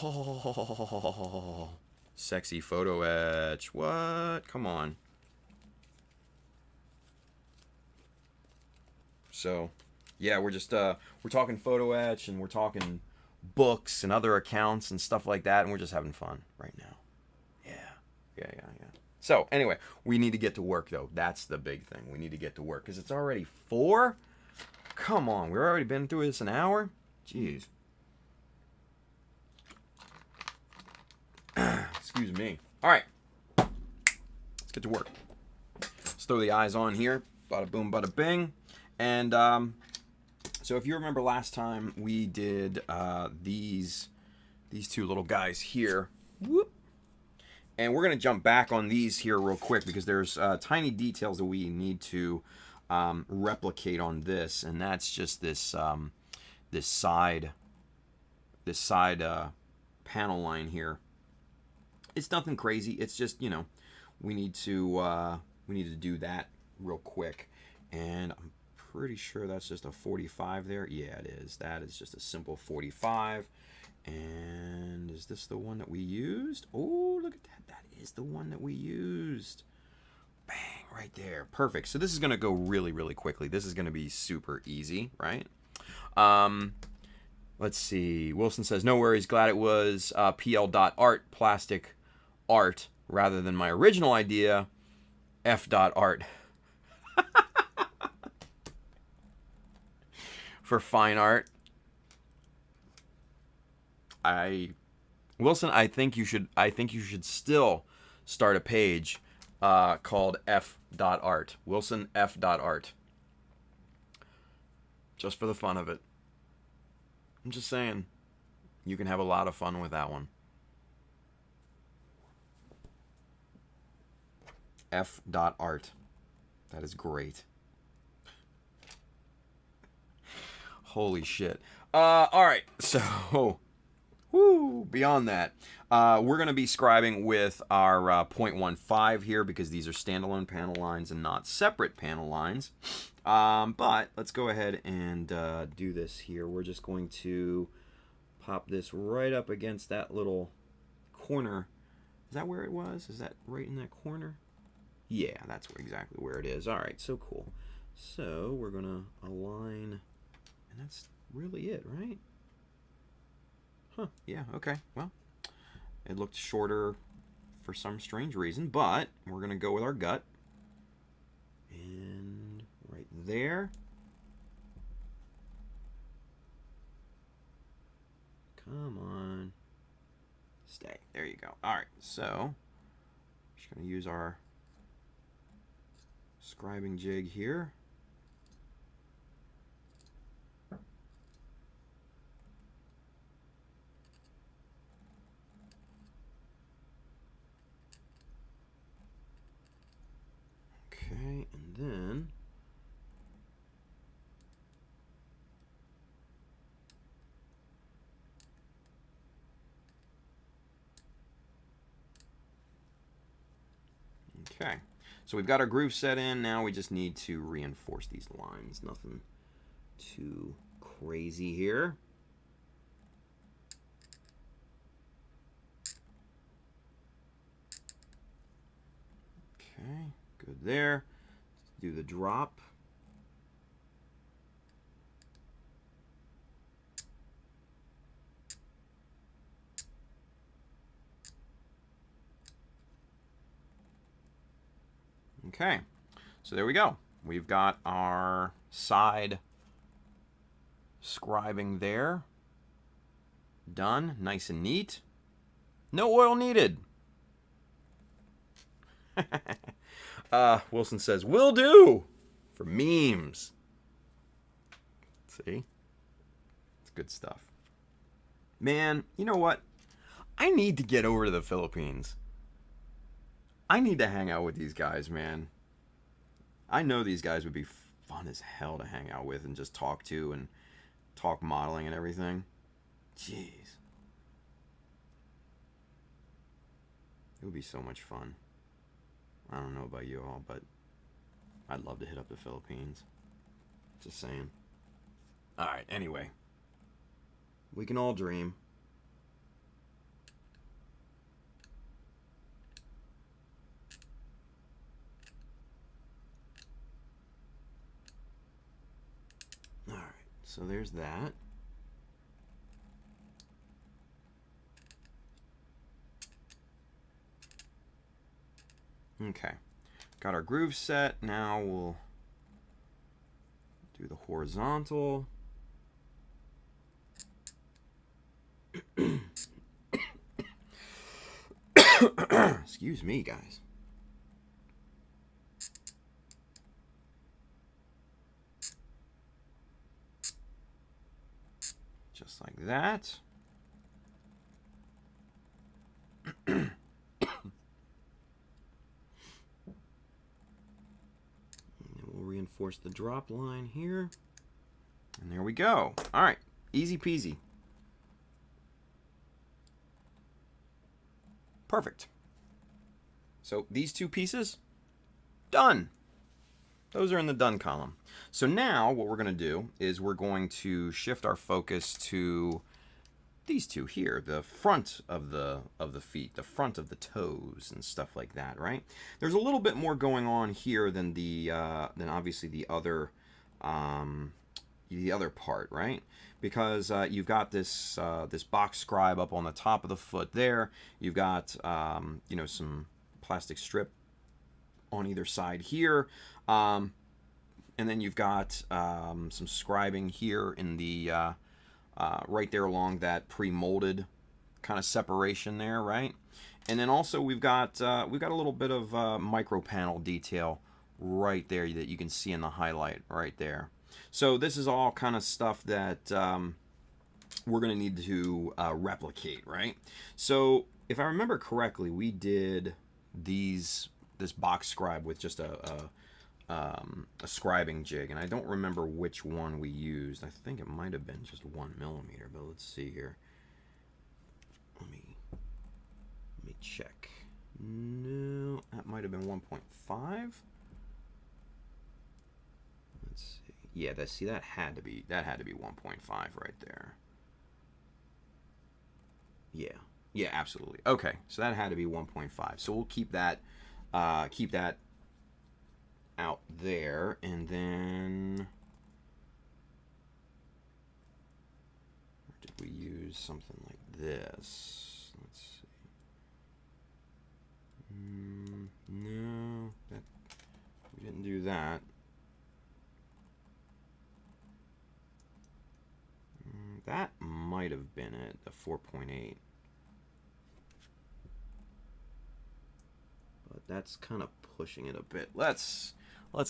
Oh, sexy photo etch. What? Come on. So, yeah, we're just we're talking photo etch and we're talking books and other accounts and stuff like that, and we're just having fun right now. Yeah. So, anyway, we need to get to work, though. That's the big thing. We need to get to work because it's already 4. Come on, we've already been through this an hour. Jeez. Excuse me. All right. Let's get to work. Let's throw the eyes on here. Bada boom, bada bing. And so if you remember last time, we did these two little guys here. Whoop. And we're going to jump back on these here real quick because there's tiny details that we need to replicate on this. And that's just this this side panel line here. It's nothing crazy. It's just, we need to do that real quick. And I'm pretty sure that's just a 45 there. Yeah, it is. That is just a simple 45. And is this the one that we used? Oh, look at that. That is the one that we used. Bang, right there. Perfect. So this is going to go really, really quickly. This is going to be super easy, right? Let's see. Wilson says, no worries. Glad it was pl.art, plastic art, rather than my original idea, f.art. For fine art. Wilson, I think you should still start a page called f.art. Wilson f.art. Just for the fun of it. I'm just saying, you can have a lot of fun with that one. f.art. That is great. Holy shit. All right, so beyond that, we're going to be scribing with our 0.15 here because these are standalone panel lines and not separate panel lines. But let's go ahead and do this here. We're just going to pop this right up against that little corner. Is that where it was? Is that right in that corner? Yeah, that's exactly where it is. All right, so cool. So we're going to align, and that's really it, right? Huh, yeah, okay. Well, it looked shorter for some strange reason, but we're going to go with our gut. And right there. Come on. Stay. There you go. All right, so just going to use our scribing jig here. Okay, and then okay, so we've got our groove set in. Now we just need to reinforce these lines. Nothing too crazy here. Okay, good there. Let's do the drop. Okay, so there we go. We've got our side scribing there. Done, nice and neat. No oil needed. Wilson says, will do for memes. See? It's good stuff. Man, you know what? I need to get over to the Philippines. I need to hang out with these guys, man. I know these guys would be fun as hell to hang out with and just talk to and talk modeling and everything. Jeez. It would be so much fun. I don't know about you all, but I'd love to hit up the Philippines. Just saying. Alright, anyway. We can all dream. Alright, so there's that. Okay, got our groove set. Now we'll do the horizontal. Excuse me, guys. Just like that. Reinforce the drop line here. And there we go. All right, easy peasy. Perfect. So these two pieces, done. Those are in the done column. So now what we're going to do is we're going to shift our focus to these two here, the front of the feet, the front of the toes, and stuff like that, right? There's a little bit more going on here than than obviously the other part, right? Because you've got this this box scribe up on the top of the foot there. You've got you know, some plastic strip on either side here, and then you've got some scribing here in the right there along that pre-molded kind of separation there, right? And then also we've got a little bit of micro panel detail right there that you can see in the highlight right there. So this is all kind of stuff that we're going to need to replicate, right? So if I remember correctly, we did this box scribe with just a scribing jig, and I don't remember which one we used. I think it might have been just 1 millimeter, but let's see here. Let me check. No, that might have been 1.5. Let's see. Yeah, that had to be 1.5 right there. Yeah, absolutely. Okay, so that had to be 1.5. So we'll keep that out there, and then or did we use something like this? Let's see. No, we didn't do that. That might have been it, the 4.8. But that's kind of pushing it a bit. Let's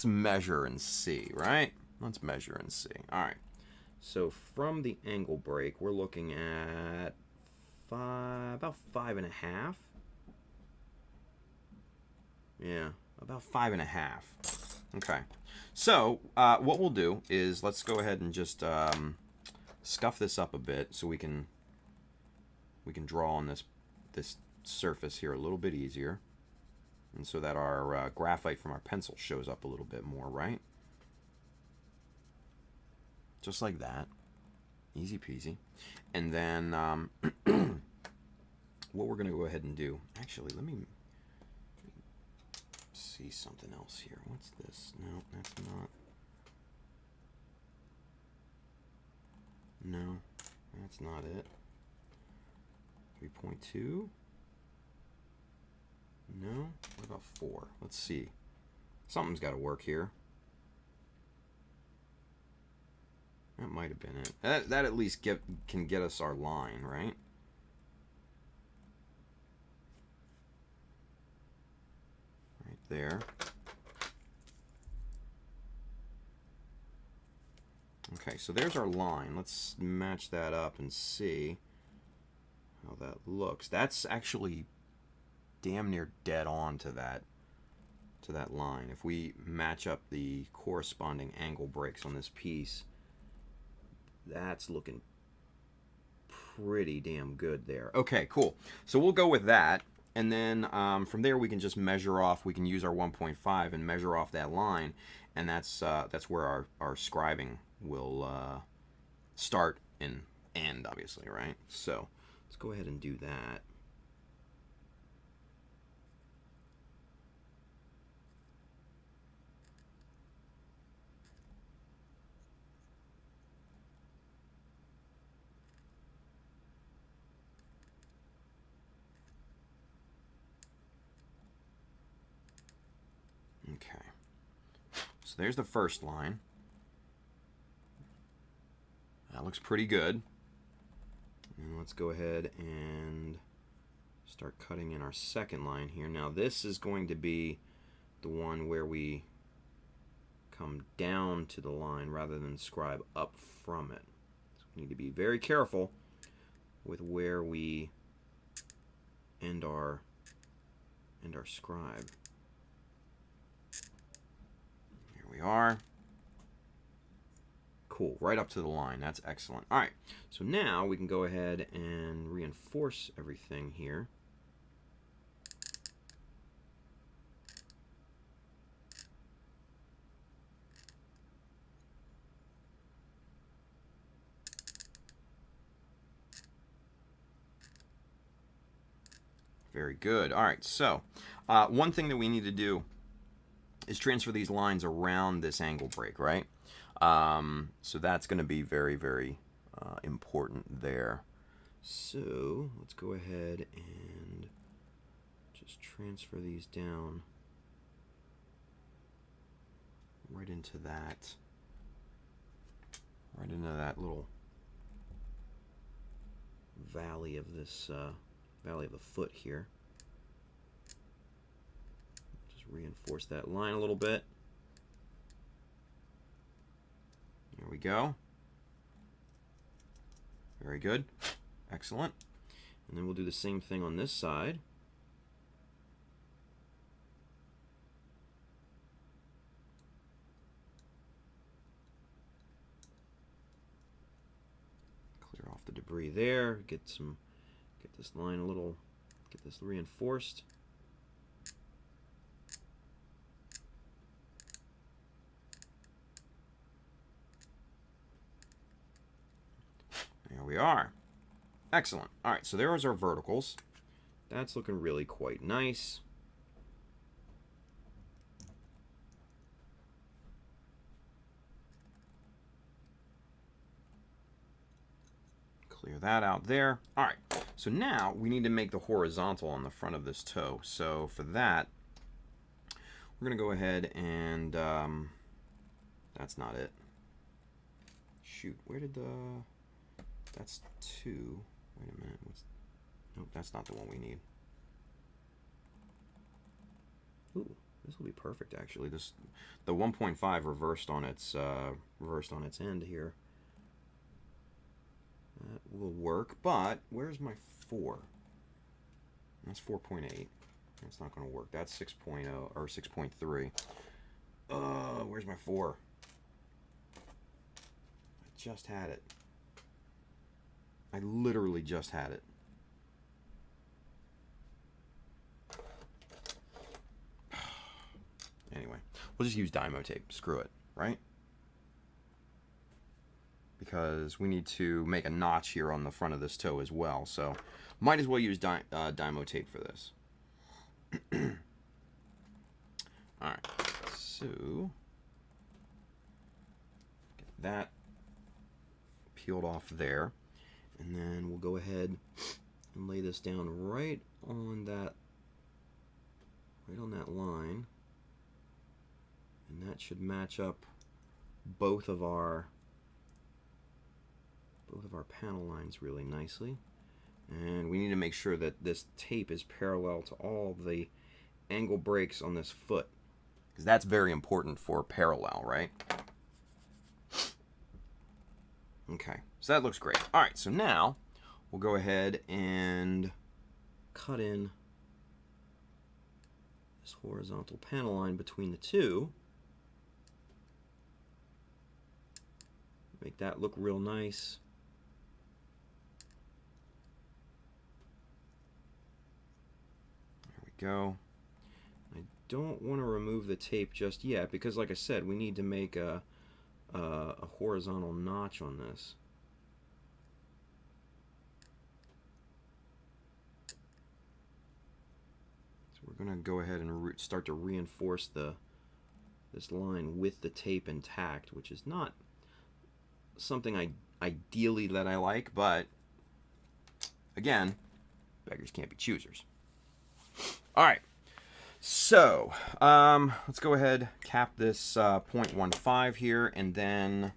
measure and see, right? Let's measure and see. All right. So from the angle break, we're looking at about 5.5. Yeah, about 5.5. Okay. So what we'll do is let's go ahead and just scuff this up a bit so we can draw on this surface here a little bit easier, and so that our graphite from our pencil shows up a little bit more, right? Just like that. Easy peasy. And then what we're going to go ahead and do, actually, let me see something else here. What's this? No, that's not. No, that's not it. 3.2. No? What about 4? Let's see. Something's got to work here. That might have been it. That at least can get us our line, right? Right there. Okay, so there's our line. Let's match that up and see how that looks. That's actually damn near dead on to that line. If we match up the corresponding angle breaks on this piece, that's looking pretty damn good there. Okay, cool. So we'll go with that, and then from there we can just measure off. We can use our 1.5 and measure off that line, and that's where our scribing will start and end, obviously, right? So let's go ahead and do that. Okay, so there's the first line. That looks pretty good. And let's go ahead and start cutting in our second line here. Now this is going to be the one where we come down to the line rather than scribe up from it. So we need to be very careful with where we end our scribe. Here we are. Cool, right up to the line. That's excellent. All right, so now we can go ahead and reinforce everything here. Very good. All right, so one thing that we need to do is transfer these lines around this angle break, right? So that's going to be very, very important there. So let's go ahead and just transfer these down right into that little valley of this valley of the foot here. Just reinforce that line a little bit. There we go. Very good. Excellent. And then we'll do the same thing on this side. Clear off the debris there. Get this line a little, get this reinforced. There we are. Excellent. All right, so there's our verticals. That's looking really quite nice. Clear that out there. All right, so now we need to make the horizontal on the front of this toe. So for that, we're going to go ahead and, that's not it. Shoot, where did the, that's 2. Wait a minute. Nope, that's not the one we need. Ooh, this will be perfect actually. The 1.5 reversed on its end here. That will work, but where's my 4? That's 4.8. That's not going to work. That's 6.0 or 6.3. Where's my 4? I just had it. I literally just had it. Anyway, we'll just use Dymo tape. Screw it, right? Because we need to make a notch here on the front of this toe as well. So might as well use Dymo tape for this. Alright, so get that peeled off there. And then we'll go ahead and lay this down right on that line. And that should match up both of our panel lines really nicely. And we need to make sure that this tape is parallel to all of the angle breaks on this foot, because that's very important for parallel, right? Okay, so that looks great. All right, so now we'll go ahead and cut in this horizontal panel line between the two. Make that look real nice. There we go. I don't want to remove the tape just yet because, like I said, we need to make a horizontal notch on this. So we're going to go ahead and start to reinforce this line with the tape intact, which is not something ideally that I like, but again, beggars can't be choosers. All right. So, let's go ahead, cap this 0.15 here, and then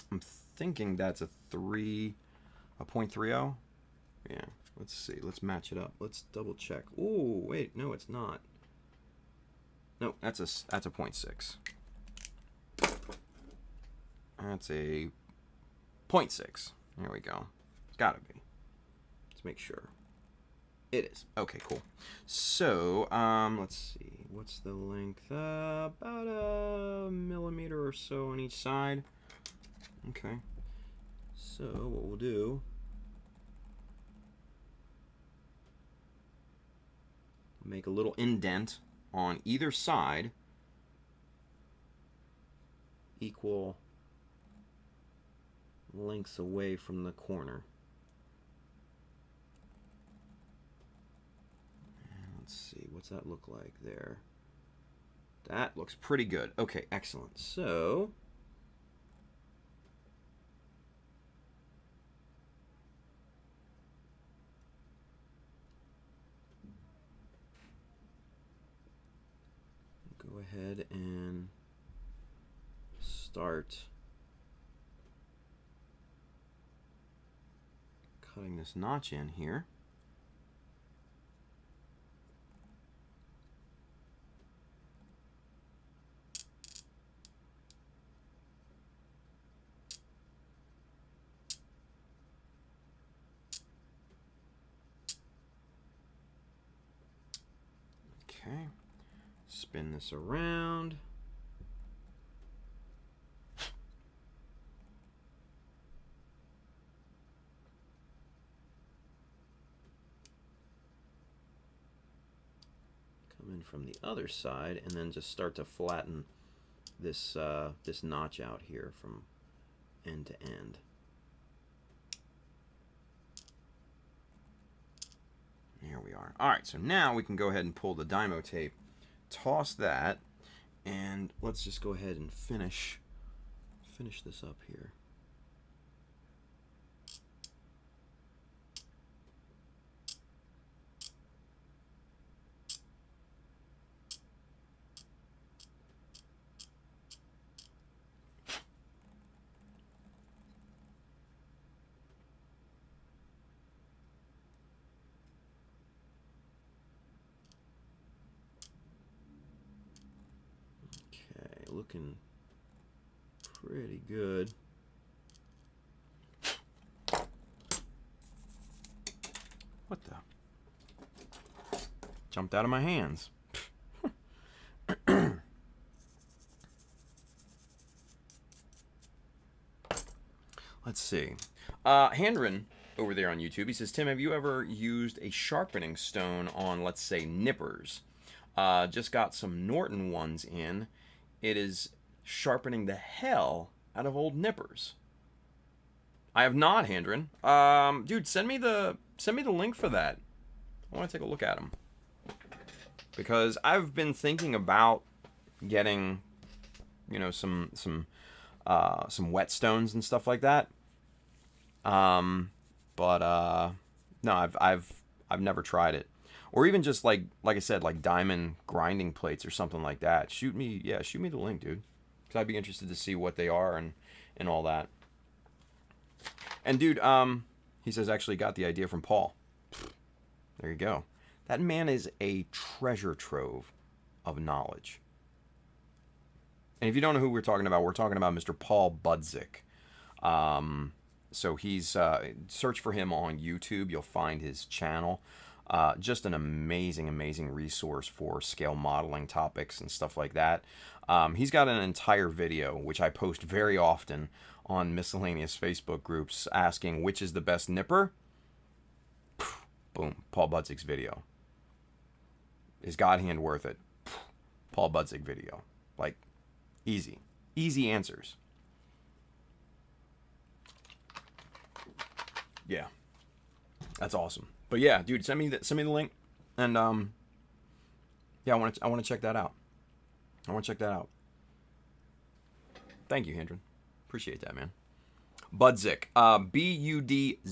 I'm thinking that's a 0.30. Yeah, let's see. Let's match it up. Let's double check. Oh, wait, no, it's not. No, that's a 0.6. That's a 0.6. There we go. It's got to be. Let's make sure. It is. Okay, cool. So, let's see. What's the length? About a millimeter or so on each side. Okay. So, what we'll do... make a little indent on either side. Equal lengths away from the corner. that look like there? That looks pretty good. Okay, excellent. So go ahead and start cutting this notch in here. Okay, spin this around. Come in from the other side and then just start to flatten this this notch out here from end to end. Here we are. All right, so now we can go ahead and pull the Dymo tape, toss that, and let's just go ahead and finish this up here. Looking pretty good. What the? Jumped out of my hands. Let's see. Handren over there on YouTube, he says, Tim, have you ever used a sharpening stone on, let's say, nippers? Just got some Norton ones in. It is sharpening the hell out of old nippers. I have not, Handren. Dude, send me the link for that. I want to take a look at them, because I've been thinking about getting, you know, some whetstones and stuff like that. But no, I've never tried it. Or even just like I said, like diamond grinding plates or something like that. Shoot me the link, dude. Because I'd be interested to see what they are and all that. And dude, he says actually got the idea from Paul. There you go. That man is a treasure trove of knowledge. And if you don't know who we're talking about Mr. Paul Budzik. So he's search for him on YouTube. You'll find his channel. Just an amazing resource for scale modeling topics and stuff like that. He's got an entire video, which I post very often on miscellaneous Facebook groups, asking which is the best nipper. Boom, Paul Budzik's video. Is God hand worth it? Paul Budzik video. Like, easy answers. Yeah, that's awesome. But yeah, dude, send me the link, and yeah, I want to check that out. Thank you, Hendron. Appreciate that, man. Budzik, B-U-D-Z-I-K,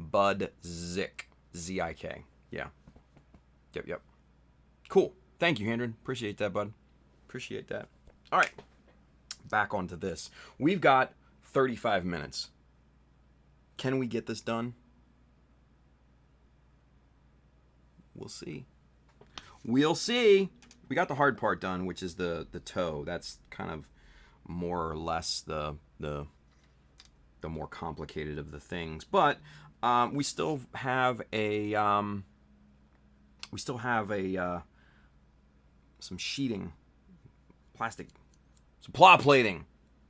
Budzik, Z-I-K. Yeah. Yep. Cool. Thank you, Hendron. Appreciate that, bud. Appreciate that. All right, back onto this. We've got 35 minutes. Can we get this done? We'll see. We'll see. We got the hard part done, which is the toe. That's kind of more or less the more complicated of the things. But we still have some sheeting, plastic, some plow plating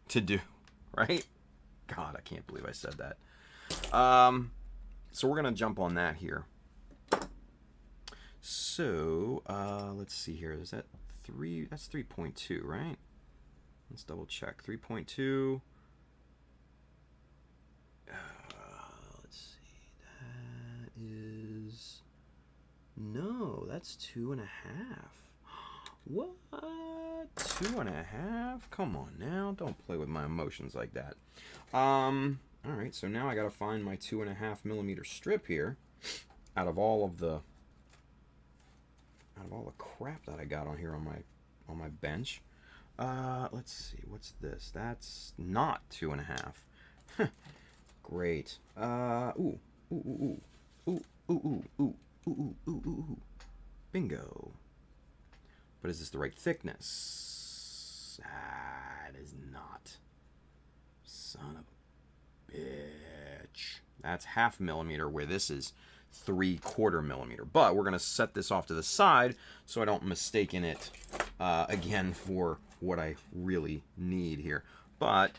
to do, right? God, I can't believe I said that. So we're gonna jump on that here. So let's see here. Is that 3? That's 3.2, right? Let's double check. 3.2. Let's see. That is no. that's 2.5. What? 2.5? Come on now, don't play with my emotions like that. All right, so now I gotta find my 2.5 millimeter strip here, out of all the crap that I got on here on my bench. Let's see, what's this? That's not 2.5. Great. Ooh. Bingo. But is this the right thickness? It is not. Son of a bitch. That's 0.5 millimeter, where this is 3/4 millimeter. But we're going to set this off to the side so I don't mistake it again for what I really need here. But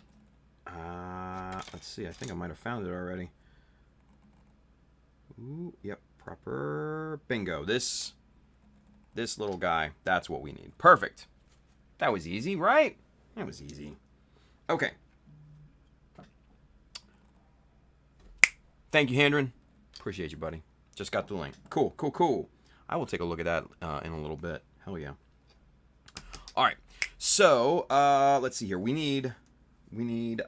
let's see. I think I might have found it already. Ooh, yep, proper. Bingo. This little guy, that's what we need. Perfect. That was easy, right? That was easy. Okay. Thank you, Handren. Appreciate you, buddy. Just got the link. Cool. I will take a look at that in a little bit. Hell yeah. All right. So let's see here. We need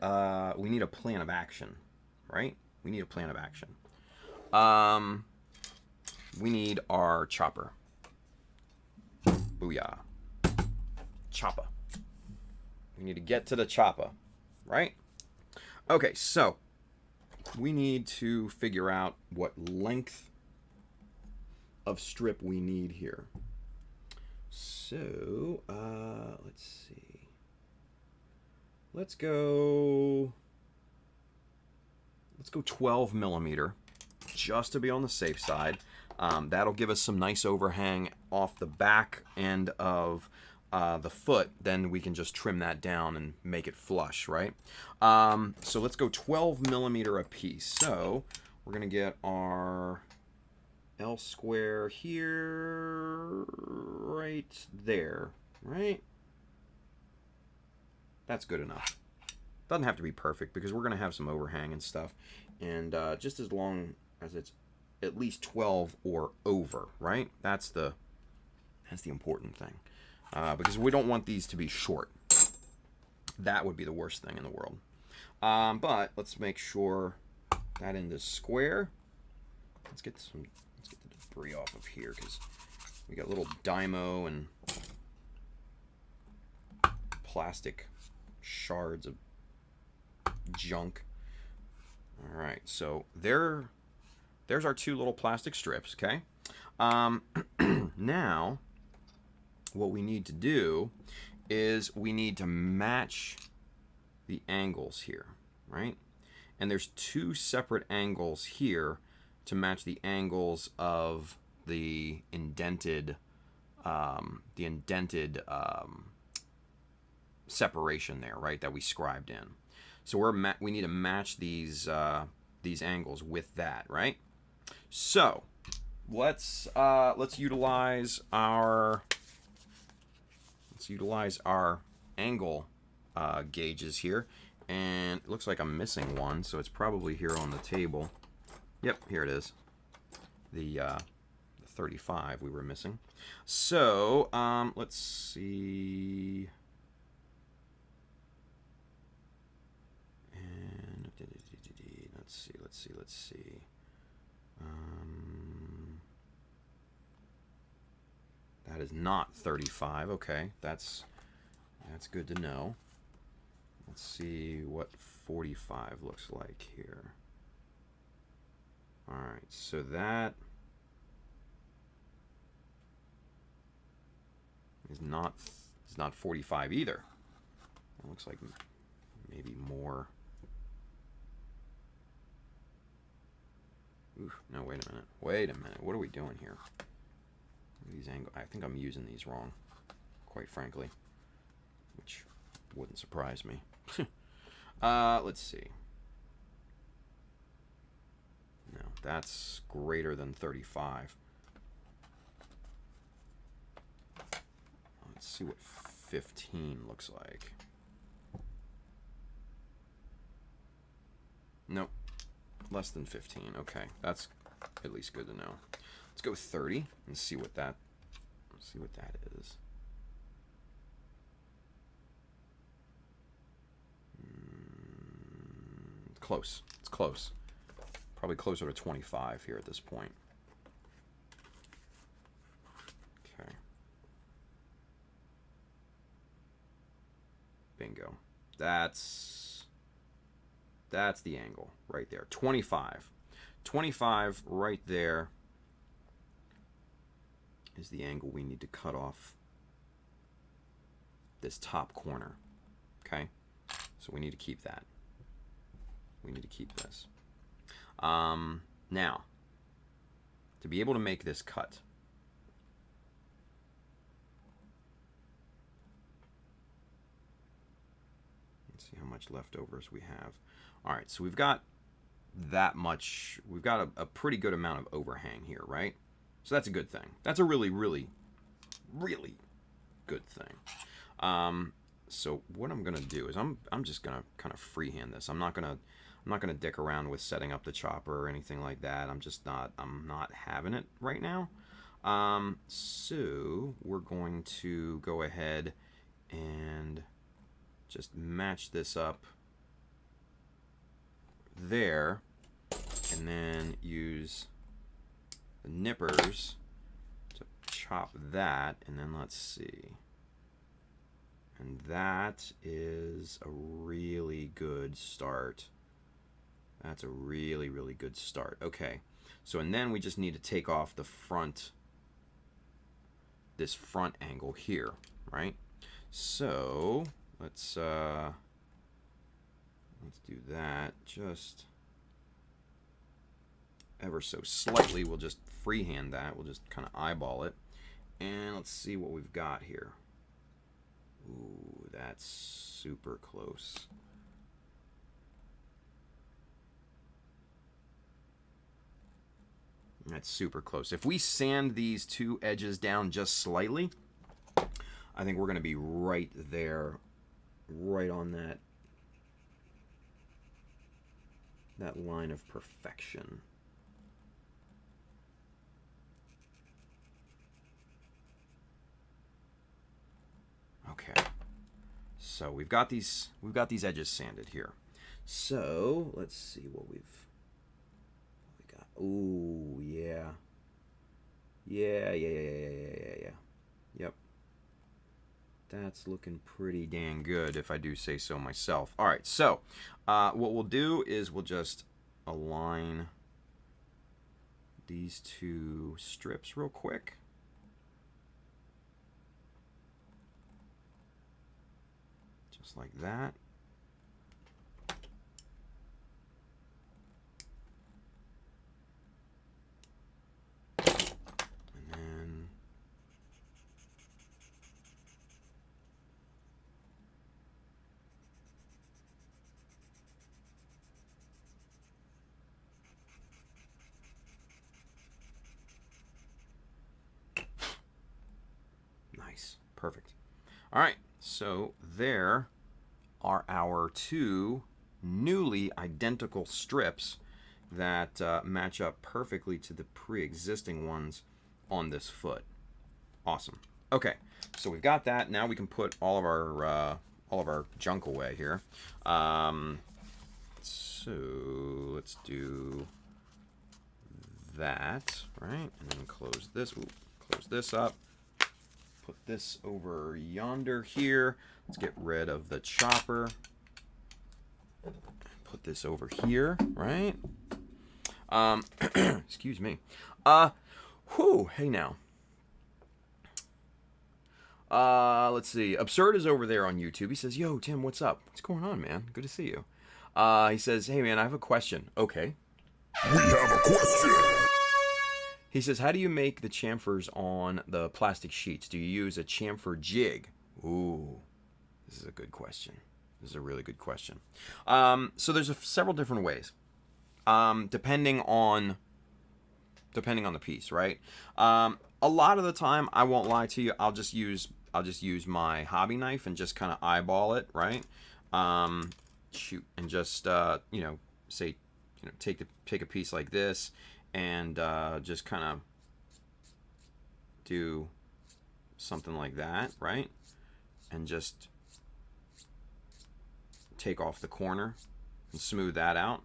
a plan of action, right? We need a plan of action. We need our chopper. Booyah. Chopper. We need to get to the chopper, right? Okay, so we need to figure out what length of strip we need here. So, let's see. Let's go 12 millimeter, just to be on the safe side. That'll give us some nice overhang off the back end of the foot. Then we can just trim that down and make it flush, right? So let's go 12 millimeter a piece. So we're going to get our L square here, right there, right? That's good enough. Doesn't have to be perfect because we're going to have some overhang and stuff. And just as long as it's at least 12 or over, right? That's the important thing. Because we don't want these to be short. That would be the worst thing in the world. But let's make sure that end is square. Let's get the debris off of here because we got little Dymo and plastic shards of junk. All right, so there's our two little plastic strips, okay? Now, what we need to do is we need to match the angles here, right? And there's two separate angles here to match the angles of the indented separation there, right? That we scribed in. So we need to match these angles with that, right? So let's utilize our angle gauges here, and it looks like I'm missing one, so it's probably here on the table. Yep, here it is. The 35 we were missing. So let's see. And let's see. That is not 35. Okay, that's good to know. Let's see what 45 looks like here. All right, so that is not 45 either. It looks like maybe more. Ooh, no, wait a minute. What are we doing here? These angles, I think I'm using these wrong, quite frankly, which wouldn't surprise me. Let's see. No, that's greater than 35. Let's see what 15 looks like. Nope. Less than 15. Okay, that's at least good to know. Let's go 30 and see what that Let's see what that is. It's close. It's close. Probably closer to 25 here at this point. Okay. Bingo. That's the angle right there. 25. 25 right there is the angle we need to cut off this top corner. Okay? So we need to keep that. We need to keep this. Now, to be able to make this cut, let's see how much leftovers we have. All right, so we've got that much. We've got a pretty good amount of overhang here, right? So that's a good thing. That's a really, really, really good thing. So what I'm gonna do is I'm just gonna kind of freehand this. I'm not gonna dick around with setting up the chopper or anything like that. I'm not having it right now. So we're going to go ahead and just match this up there, and then use the nippers to chop that, and then let's see. And that is a really good start. That's a really, really good start. Okay, so and then we just need to take off the front, this front angle here, right? So let's do that just ever so slightly. We'll just freehand that. We'll just kind of eyeball it, and let's see what we've got here. Ooh, that's super close. That's super close. If we sand these two edges down just slightly, I think we're going to be right there, right on that line of perfection. Okay, so we've got these edges sanded here. So let's see what we got. Ooh, yeah. Yep. That's looking pretty dang good, if I do say so myself. All right, so what we'll do is we'll just align these two strips real quick. Just like that. And then nice. Perfect. All right, so there are our two newly identical strips that match up perfectly to the pre-existing ones on this foot. Awesome. Okay, so we've got that. Now we can put all of our junk away here. So let's do that, right? And then close this. We'll close this up. Put this over yonder here. Let's get rid of the chopper. Put this over here, right? Excuse me. Hey now. Let's see. Absurd is over there on YouTube. He says, "Yo, Tim, what's up? What's going on, man? Good to see you." He says, "Hey, man, I have a question." Okay. We have a question. He says, "How do you make the chamfers on the plastic sheets? Do you use a chamfer jig?" Ooh, this is a good question. This is a really good question. So there's several different ways, depending on the piece, right? A lot of the time, I won't lie to you, I'll just use my hobby knife and just kind of eyeball it, right? Shoot, and just take a piece like this and just kind of do something like that, right? And just take off the corner and smooth that out.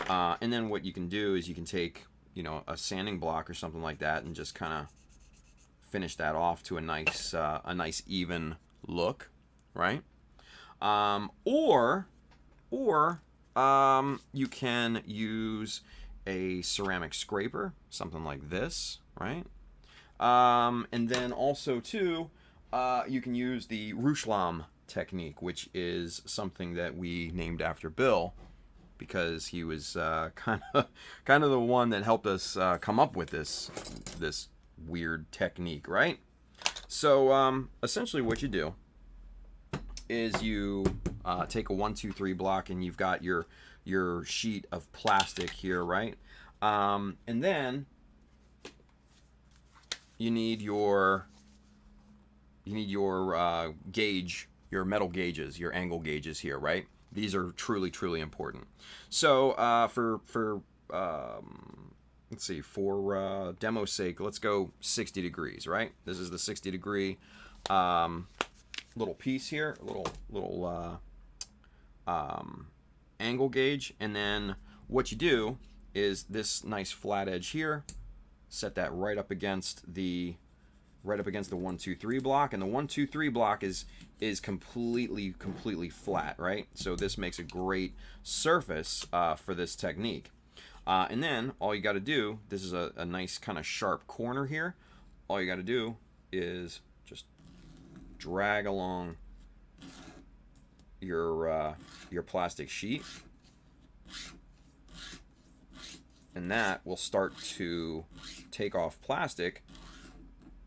And then what you can do is you can take, you know, a sanding block or something like that and just kind of finish that off to a nice even look, right? Or you can use a ceramic scraper, something like this, right? And then also too, you can use the Roush Lom technique, which is something that we named after Bill, because he was kind of the one that helped us come up with this weird technique, right? So essentially, what you do is you take a 1, 2, 3 block, and you've got your sheet of plastic here, right? And then you need your gauge, your metal gauges, your angle gauges here, right? These are truly important. So let's see, for demo's sake, let's go 60 degrees, right? This is the 60 degree little piece here, little angle gauge. And then what you do is this nice flat edge here, set that right up against the 1, 2, 3 block, and the 1, 2, 3 block is completely flat, right? So this makes a great surface for this technique. And then all you got to do, this is a nice kind of sharp corner here. All you got to do is just drag along your plastic sheet, and that will start to take off plastic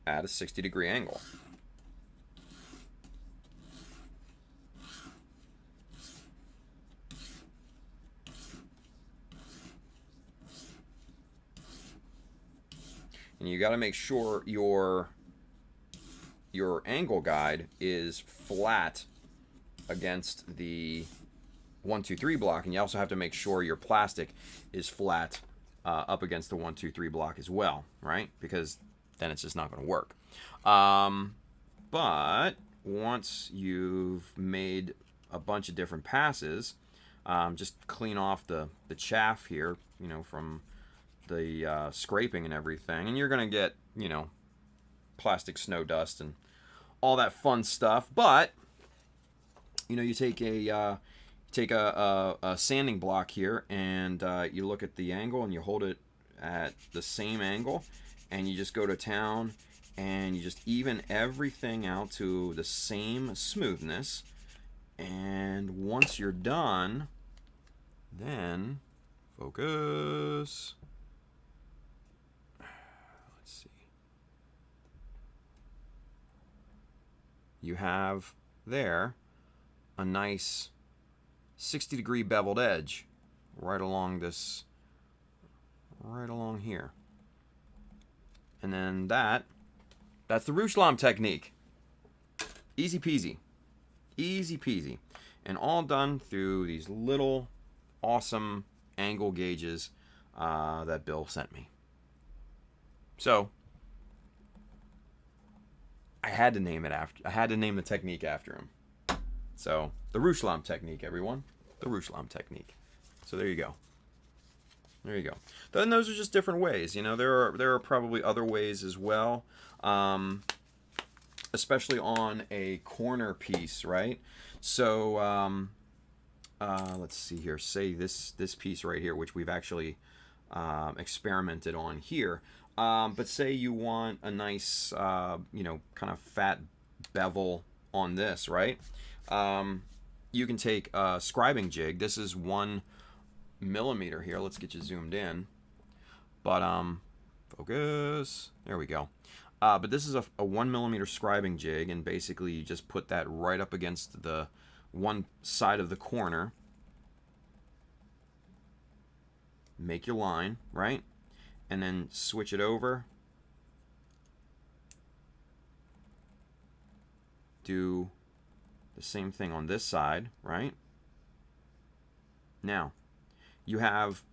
at a 60 degree angle. And you got to make sure your angle guide is flat against the 1, 2, 3 block, and you also have to make sure your plastic is flat up against the 1, 2, 3 block as well, right? Because then it's just not going to work. But once you've made a bunch of different passes, just clean off the chaff here, you know, from the scraping and everything, and you're going to get, you know, plastic snow dust and all that fun stuff. But you know, you take a sanding block here, and you look at the angle, and you hold it at the same angle, and you just go to town, and you just even everything out to the same smoothness. And once you're done, then focus. Let's see. You have there a nice 60 degree beveled edge right along this, right along here. And then that's the Roush Lom technique. Easy peasy. Easy peasy. And all done through these little awesome angle gauges that Bill sent me. So I had to name the technique after him. So the Roush Lom technique, everyone. The Roush Lom technique. So there you go. There you go. Then those are just different ways. You know, there are probably other ways as well, especially on a corner piece, right? So let's see here. Say this piece right here, which we've actually experimented on here. But say you want a nice, you know, kind of fat bevel on this, right? You can take a scribing jig. This is 1 millimeter here. Let's get you zoomed in. But focus. There we go. But this is a 1 millimeter scribing jig, and basically you just put that right up against the one side of the corner. Make your line, right? And then switch it over. Do the same thing on this side, right? Now, you have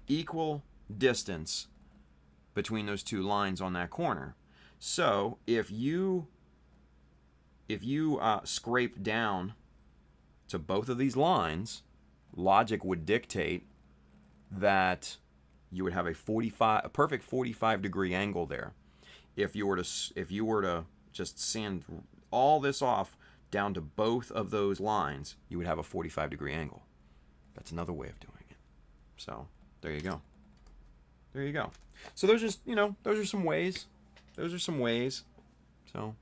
equal distance between those two lines on that corner. So if you if you scrape down to both of these lines, logic would dictate that you would have a perfect 45 degree angle there. If you were to just sand all this off down to both of those lines, you would have a 45 degree angle. That's another way of doing it. So there you go. There you go. So those are, those are some ways. Those are some ways. So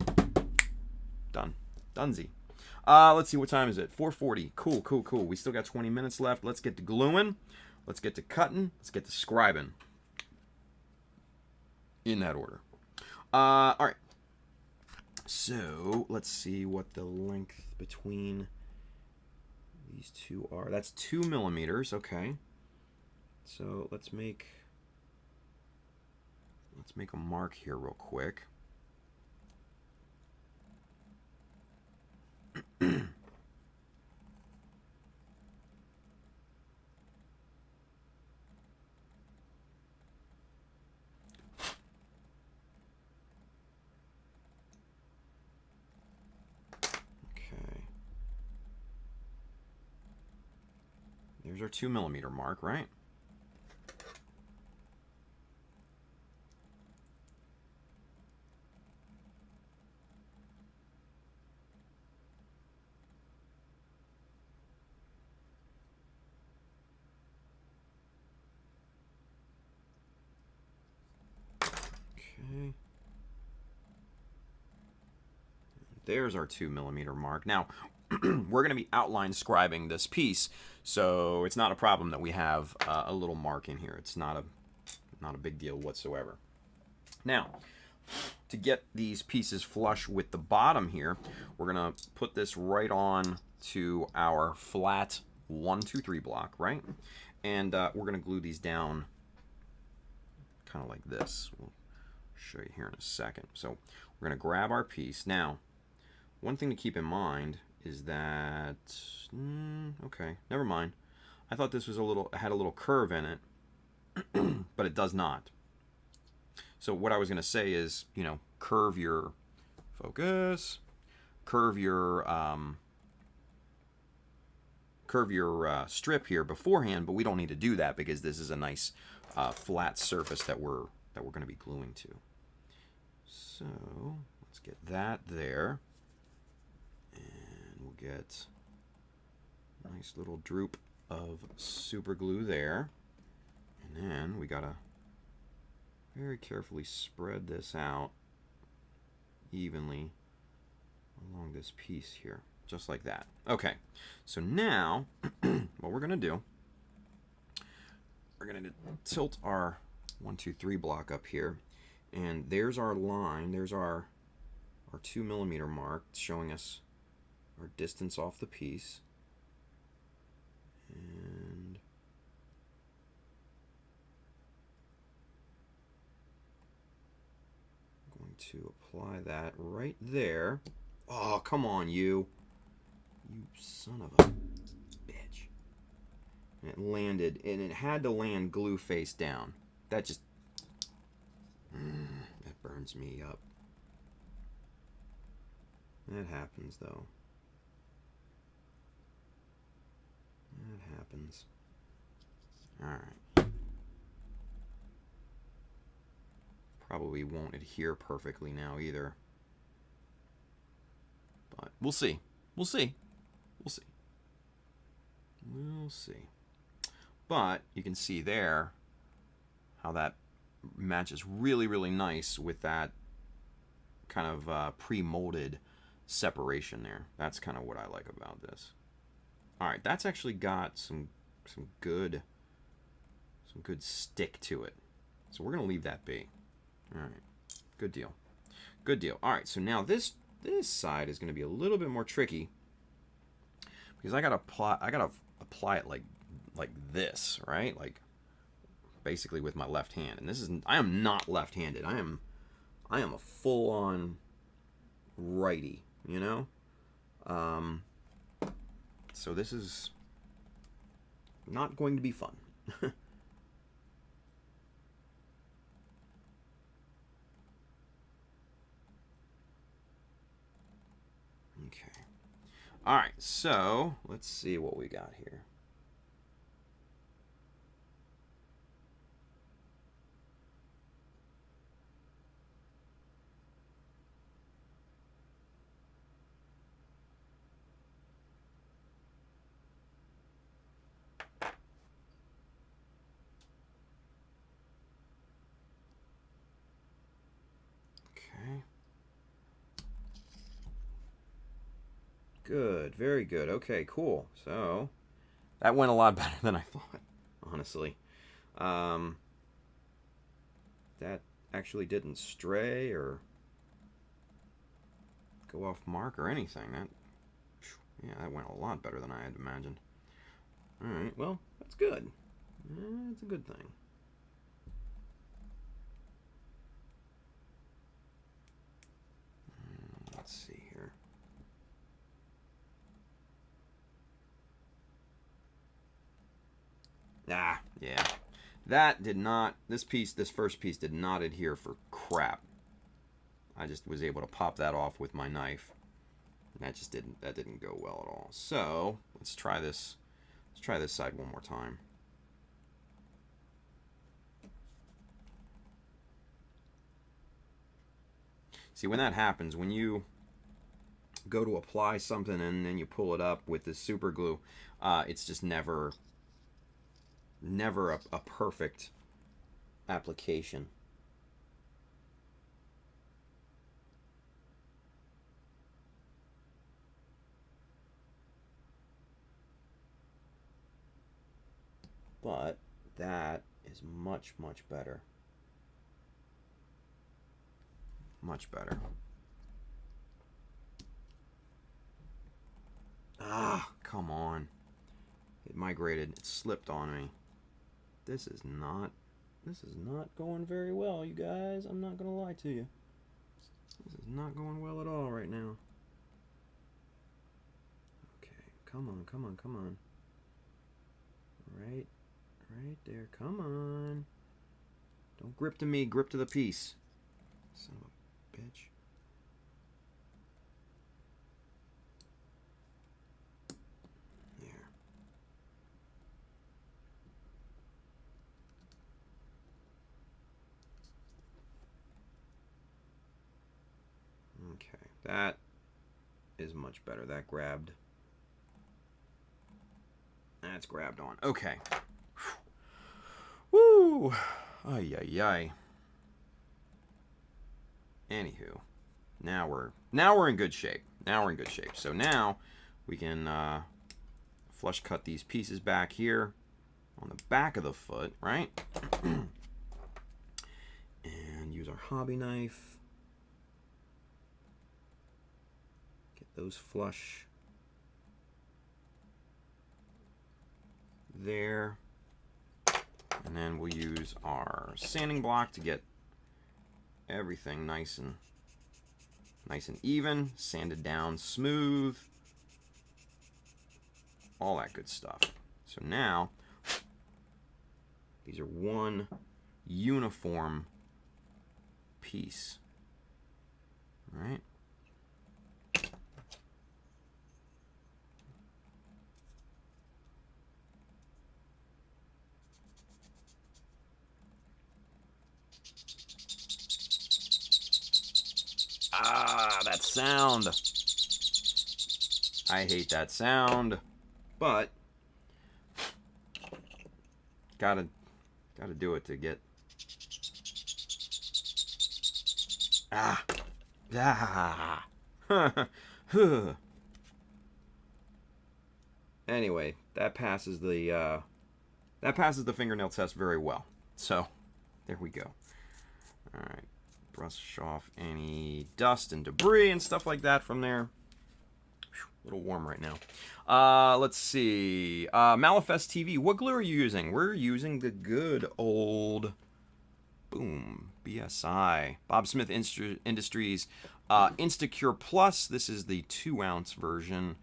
done. Dunzy. Let's see, what time is it? 4:40. Cool, cool, cool. We still got 20 minutes left. Let's get to gluing. Let's get to cutting. Let's get to scribing. In that order. All right. So let's see what the length between these two are. That's 2 millimeters. Okay. So let's make a mark here real quick. There's our 2 millimeter mark, right? Okay. There's our 2 millimeter mark. Now, we're going to be outline scribing this piece, so it's not a problem that we have a little mark in here. It's not a big deal whatsoever. Now, to get these pieces flush with the bottom here, we're going to put this right on to our flat 1, 2, 3 block, right? And we're going to glue these down kind of like this. We'll show you here in a second. So we're going to grab our piece. Now, one thing to keep in mind is that, okay, never mind. I thought this was had a little curve in it, but it does not. So what I was going to say is, curve your focus, curve your strip here beforehand, but we don't need to do that because this is a nice flat surface that we're going to be gluing to. So let's get that there. We'll get a nice little droop of super glue there. And then we gotta very carefully spread this out evenly along this piece here, just like that. Okay, so now what we're gonna do, we're gonna tilt our 1, 2, 3 block up here, and there's our line, there's our 2 millimeter mark showing us our distance off the piece, and I'm going to apply that right there. Oh, come on, you son of a bitch. And it landed, and it had to land glue face down. That just that burns me up. That happens though. That happens. Alright. Probably won't adhere perfectly now either. But we'll see. We'll see. We'll see. We'll see. But you can see there how that matches really, really nice with that kind of pre-molded separation there. That's kind of what I like about this. All right, that's actually got some good stick to it. So we're gonna leave that be. All right, good deal, good deal. All right, so now this side is gonna be a little bit more tricky because I gotta apply it like this, right? Like basically with my left hand. And I am not left-handed. I am a full-on righty, you know? So this is not going to be fun. Okay. All right, so let's see what we got here. Okay. Good, very good. Okay, cool. So that went a lot better than I thought, honestly. That actually didn't stray or go off mark or anything. That went a lot better than I had imagined. All right, well, that's good. That's a good thing. Let's see here. Ah, yeah. That did not, this first piece did not adhere for crap. I just was able to pop that off with my knife. And that didn't go well at all. So, let's try this. Let's try this side one more time. See, when that happens, when you go to apply something and then you pull it up with this super glue, it's just never a perfect application. But that is much, much better. Much better. Ah, come on. It migrated. It slipped on me. This is not going very well, you guys. I'm not going to lie to you. This is not going well at all right now. Okay, come on, come on, come on. Right there. Come on. Don't grip to me, grip to the piece. Son of a bitch. There. Okay, that is much better. That grabbed. That's grabbed on. Okay. Woo! Ay, ay, ay. Anywho, now we're in good shape. Now we're in good shape. So now we can flush cut these pieces back here on the back of the foot, right? And use our hobby knife. Get those flush there. And then we'll use our sanding block to get everything nice and even, sanded down smooth, all that good stuff. So now these are one uniform piece. All right. Ah, that sound. I hate that sound, but gotta do it to get. Anyway, that passes the fingernail test very well. So there we go. All right. Brush off any dust and debris and stuff like that from there. A little warm right now. Let's see. Malifest TV. What glue are you using? We're using the good old BSI. Bob Smith Industries Instacure Plus. This is the 2-ounce version.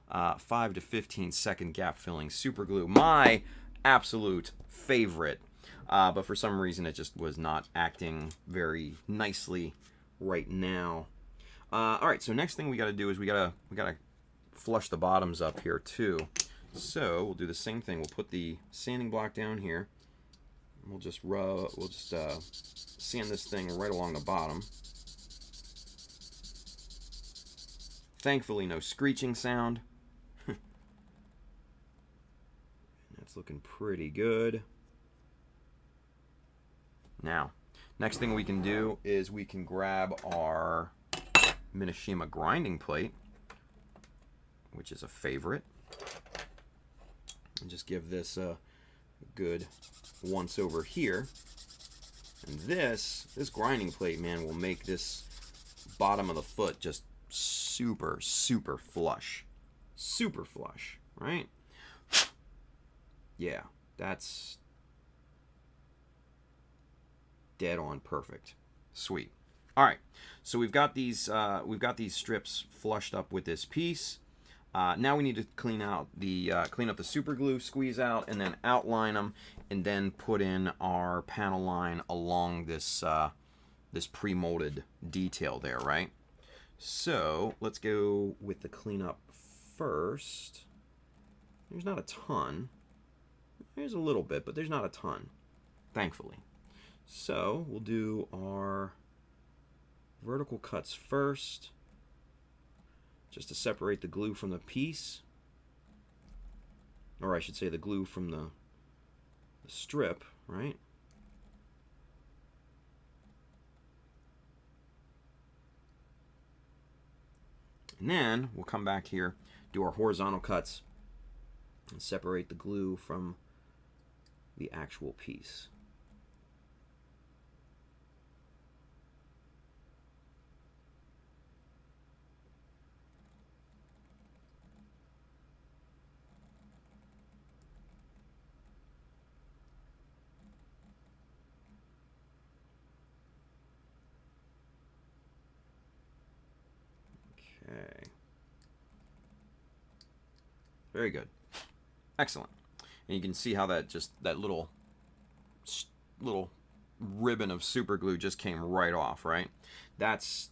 5 to 15 second gap filling super glue. My absolute favorite. But for some reason it just was not acting very nicely right now. All right, so next thing we got to do is we gotta flush the bottoms up here too. So we'll do the same thing. We'll put the sanding block down here. We'll just sand this thing right along the bottom. Thankfully, no screeching sound. That's looking pretty good. Now, next thing we can do is we can grab our Minishima grinding plate, which is a favorite, and just give this a good once over here. And this grinding plate, man, will make this bottom of the foot just super flush. Super flush, right? Yeah, that's dead on perfect. Sweet. All right, so we've got these strips flushed up with this piece. Now we need to clean up the super glue, squeeze out, and then outline them, and then put in our panel line along this this pre-molded detail there, right? So let's go with the cleanup first. There's not a ton. There's a little bit, but there's not a ton, thankfully. So we'll do our vertical cuts first, just to separate the glue from the piece, or I should say the glue from the strip, right? And then we'll come back here, do our horizontal cuts, and separate the glue from the actual piece. Okay. Very good. Excellent. And you can see how that little ribbon of super glue just came right off, right? That's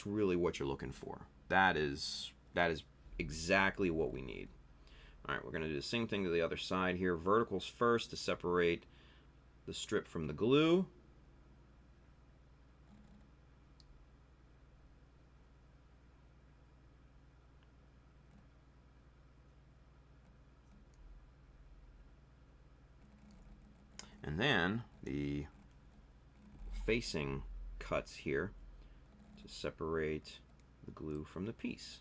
really what you're looking for. That is exactly what we need. All right, we're going to do the same thing to the other side here. Verticals first to separate the strip from the glue. And then the facing cuts here to separate the glue from the piece.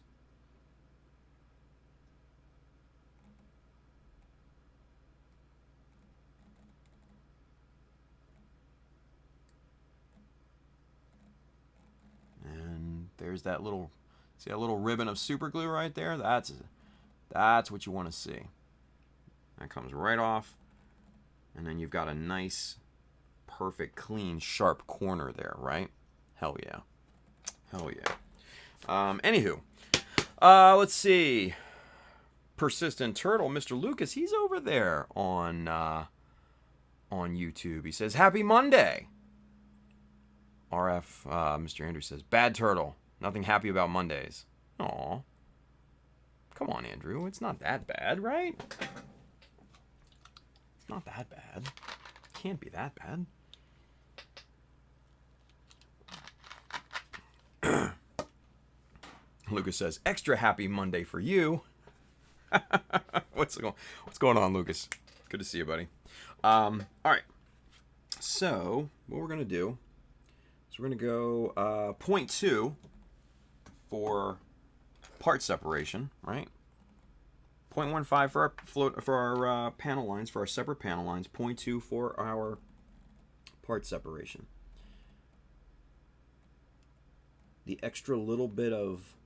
And there's that little, see that little ribbon of super glue right there? That's what you want to see. That comes right off. And then you've got a nice, perfect, clean, sharp corner there, right? Hell yeah. Hell yeah. Anywho, let's see. Persistent Turtle, Mr. Lucas, he's over there on YouTube. He says, Happy Monday. RF, Mr. Andrew says, Bad Turtle. Nothing happy about Mondays. Aw. Come on, Andrew. It's not that bad, right? Not that bad. Can't be that bad. Lucas says, extra happy Monday for you. What's going on, Lucas? Good to see you, buddy. All right. So what we're gonna do is we're gonna go 0.2 for part separation, right? 0.15 for our panel lines, for our separate panel lines. 0.2 for our part separation. The extra little bit of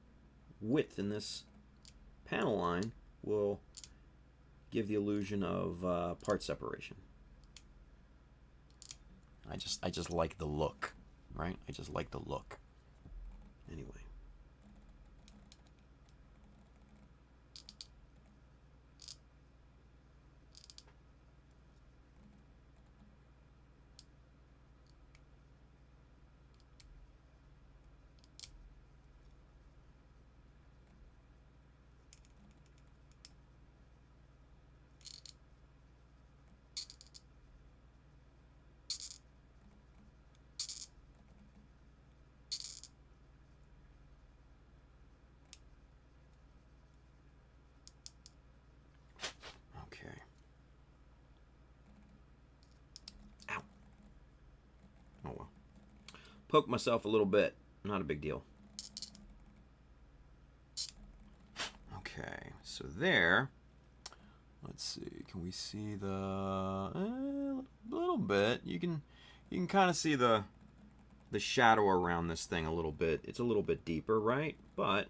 width in this panel line will give the illusion of part separation. I just like the look, right? I just like the look. Anyway. Poked myself a little bit. Not a big deal. Okay, so there. Let's see. Can we see the a little bit? You can kind of see the shadow around this thing a little bit. It's a little bit deeper, right? But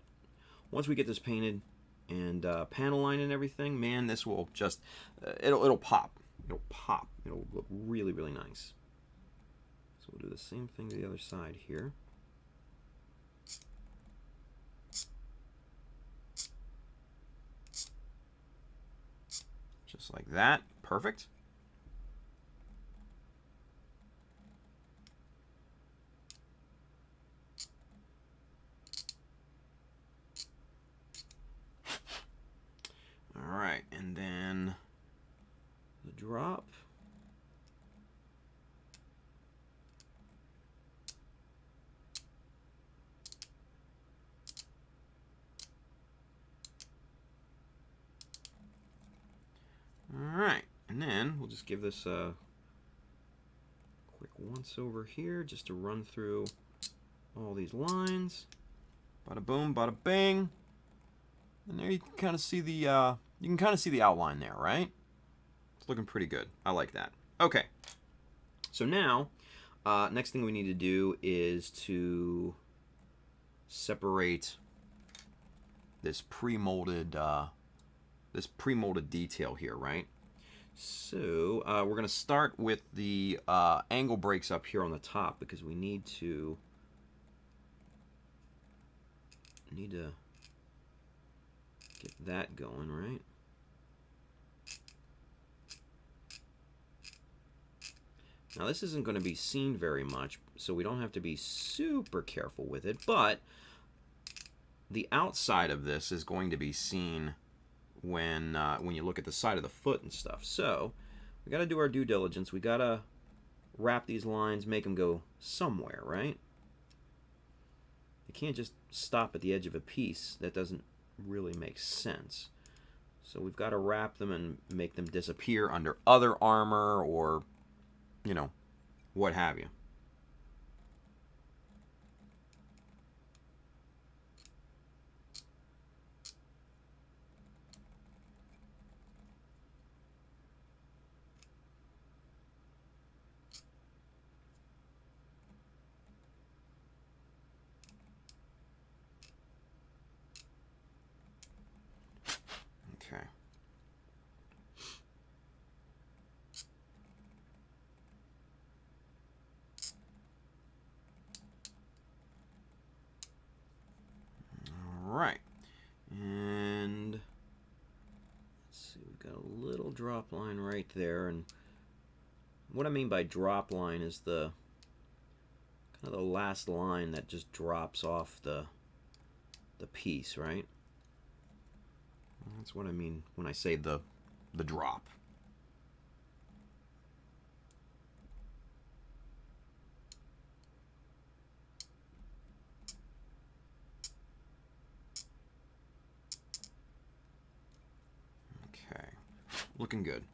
once we get this painted and panel line and everything, man, this will just it'll pop. It'll pop. It'll look really, really nice. So we'll do the same thing to the other side here. Just like that. Perfect. All right, and then the drop. Alright, and then we'll just give this a quick once over here just to run through all these lines. Bada boom, bada bing. And there you can kind of see the outline there, right? It's looking pretty good. I like that. Okay. So now, next thing we need to do is to separate this pre-molded detail here, right? So we're going to start with the angle breaks up here on the top because we need to get that going, right? Now this isn't going to be seen very much, so we don't have to be super careful with it, but the outside of this is going to be seen when you look at the side of the foot and stuff. So we got to do our due diligence. We got to wrap these lines, make them go somewhere, right? You can't just stop at the edge of a piece. That doesn't really make sense. So we've got to wrap them and make them disappear under other armor or, you know, what have you. Okay. All right. And let's see, we've got a little drop line right there, and what I mean by drop line is the kind of the last line that just drops off the piece, right? That's what I mean when I say the drop. Okay, looking good.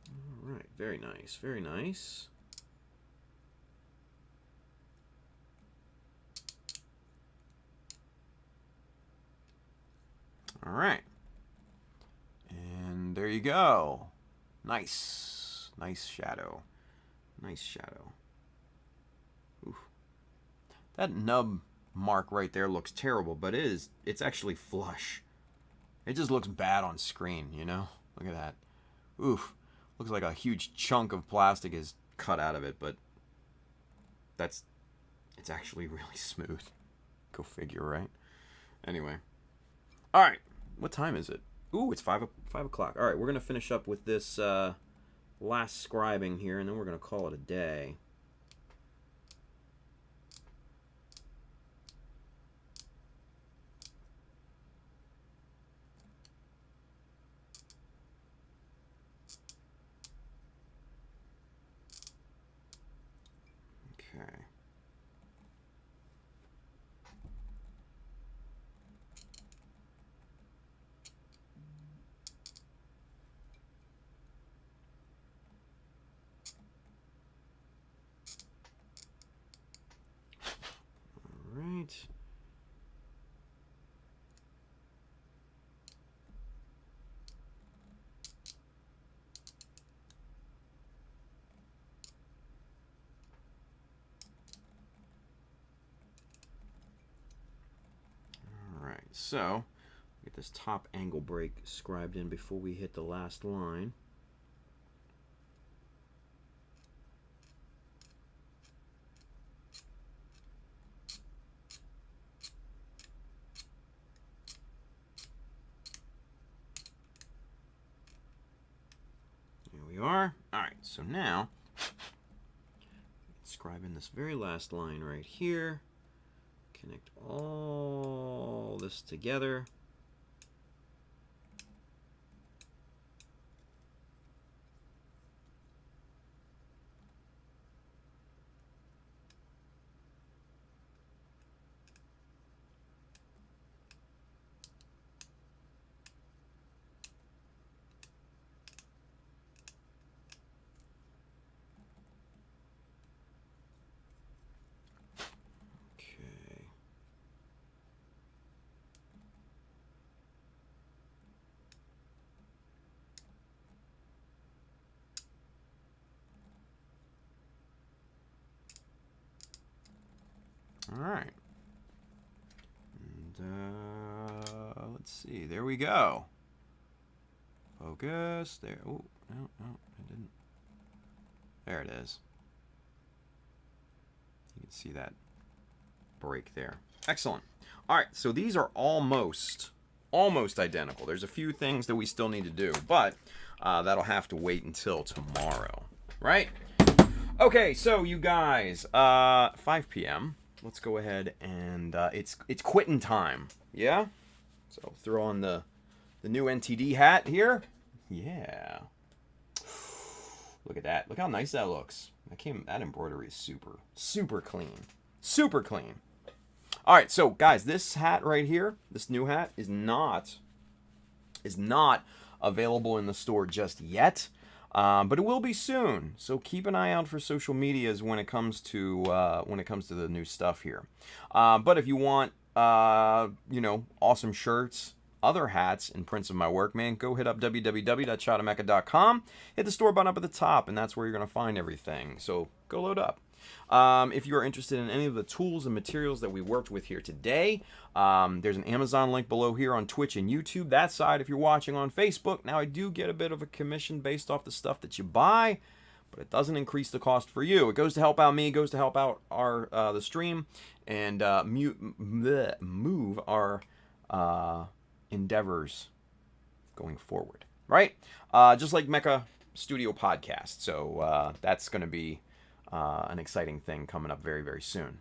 All right, very nice, very nice. All right. And there you go. Nice. Nice shadow. Nice shadow. Oof. That nub mark right there looks terrible, but it's actually flush. It just looks bad on screen, you know? Look at that. Oof. Looks like a huge chunk of plastic is cut out of it, but it's actually really smooth. Go figure, right? Anyway. All right. What time is it? Ooh, it's 5 o'clock. All right, we're going to finish up with this last scribing here, and then we're going to call it a day. Okay. so get this top angle break scribed in before we hit the last line. Here we are. All right, so now scribe in this very last line right here. Connect all this together. All right, and let's see. There we go. Focus there. Oh no, I didn't. There it is. You can see that break there. Excellent. All right, so these are almost identical. There's a few things that we still need to do, but that'll have to wait until tomorrow, right? Okay, so you guys, 5 p.m. Let's go ahead and it's quitting time. Yeah. So throw on the new NTD hat here. Yeah. Look at that. Look how nice that looks. That embroidery is super clean. Super clean. All right, so guys, this hat right here, this new hat is not available in the store just yet. But it will be soon, so keep an eye out for social medias when it comes to the new stuff here. But if you want, awesome shirts, other hats, and prints of my work, man, go hit up www.shadamecha.com. Hit the store button up at the top, and that's where you're gonna find everything. So go load up. If you are interested in any of the tools and materials that we worked with here today, there's an Amazon link below here on Twitch and YouTube. That side, if you're watching on Facebook, now I do get a bit of a commission based off the stuff that you buy, but it doesn't increase the cost for you. It goes to help out me, it goes to help out our the stream, and move our endeavors going forward, right? Just like Mecha Studio Podcast. So that's going to be an exciting thing coming up very, very soon.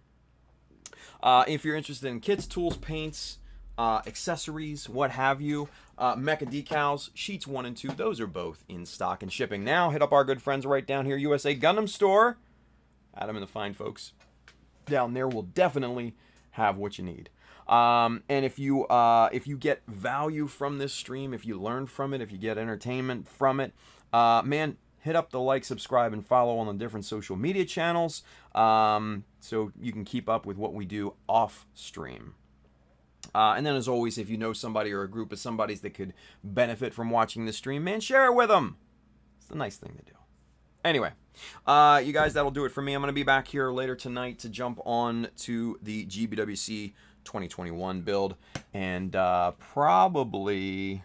If you're interested in kits, tools, paints, accessories, what have you, Mecha Decals, sheets 1 and 2, those are both in stock and shipping now. Hit up our good friends right down here, USA Gundam Store. Adam and the fine folks down there will definitely have what you need. And if you get value from this stream, if you learn from it, if you get entertainment from it, man, hit up the like, subscribe, and follow on the different social media channels so you can keep up with what we do off stream. And then as always, if you know somebody or a group of somebodies that could benefit from watching this stream, man, share it with them. It's a nice thing to do. Anyway, you guys, that'll do it for me. I'm going to be back here later tonight to jump on to the GBWC 2021 build and probably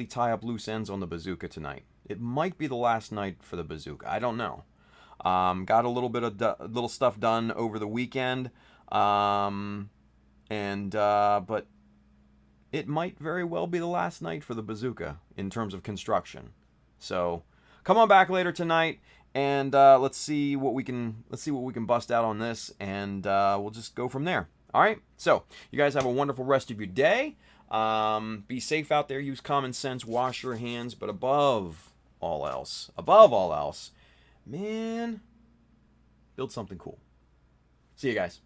tie up loose ends on the bazooka tonight. It might be the last night for the bazooka. I don't know. Got a little bit of little stuff done over the weekend, but it might very well be the last night for the bazooka in terms of construction. So come on back later tonight, and let's see what we can bust out on this, and we'll just go from there. All right. So you guys have a wonderful rest of your day. Be safe out there. Use common sense. Wash your hands. But above all else, man, build something cool. See you guys.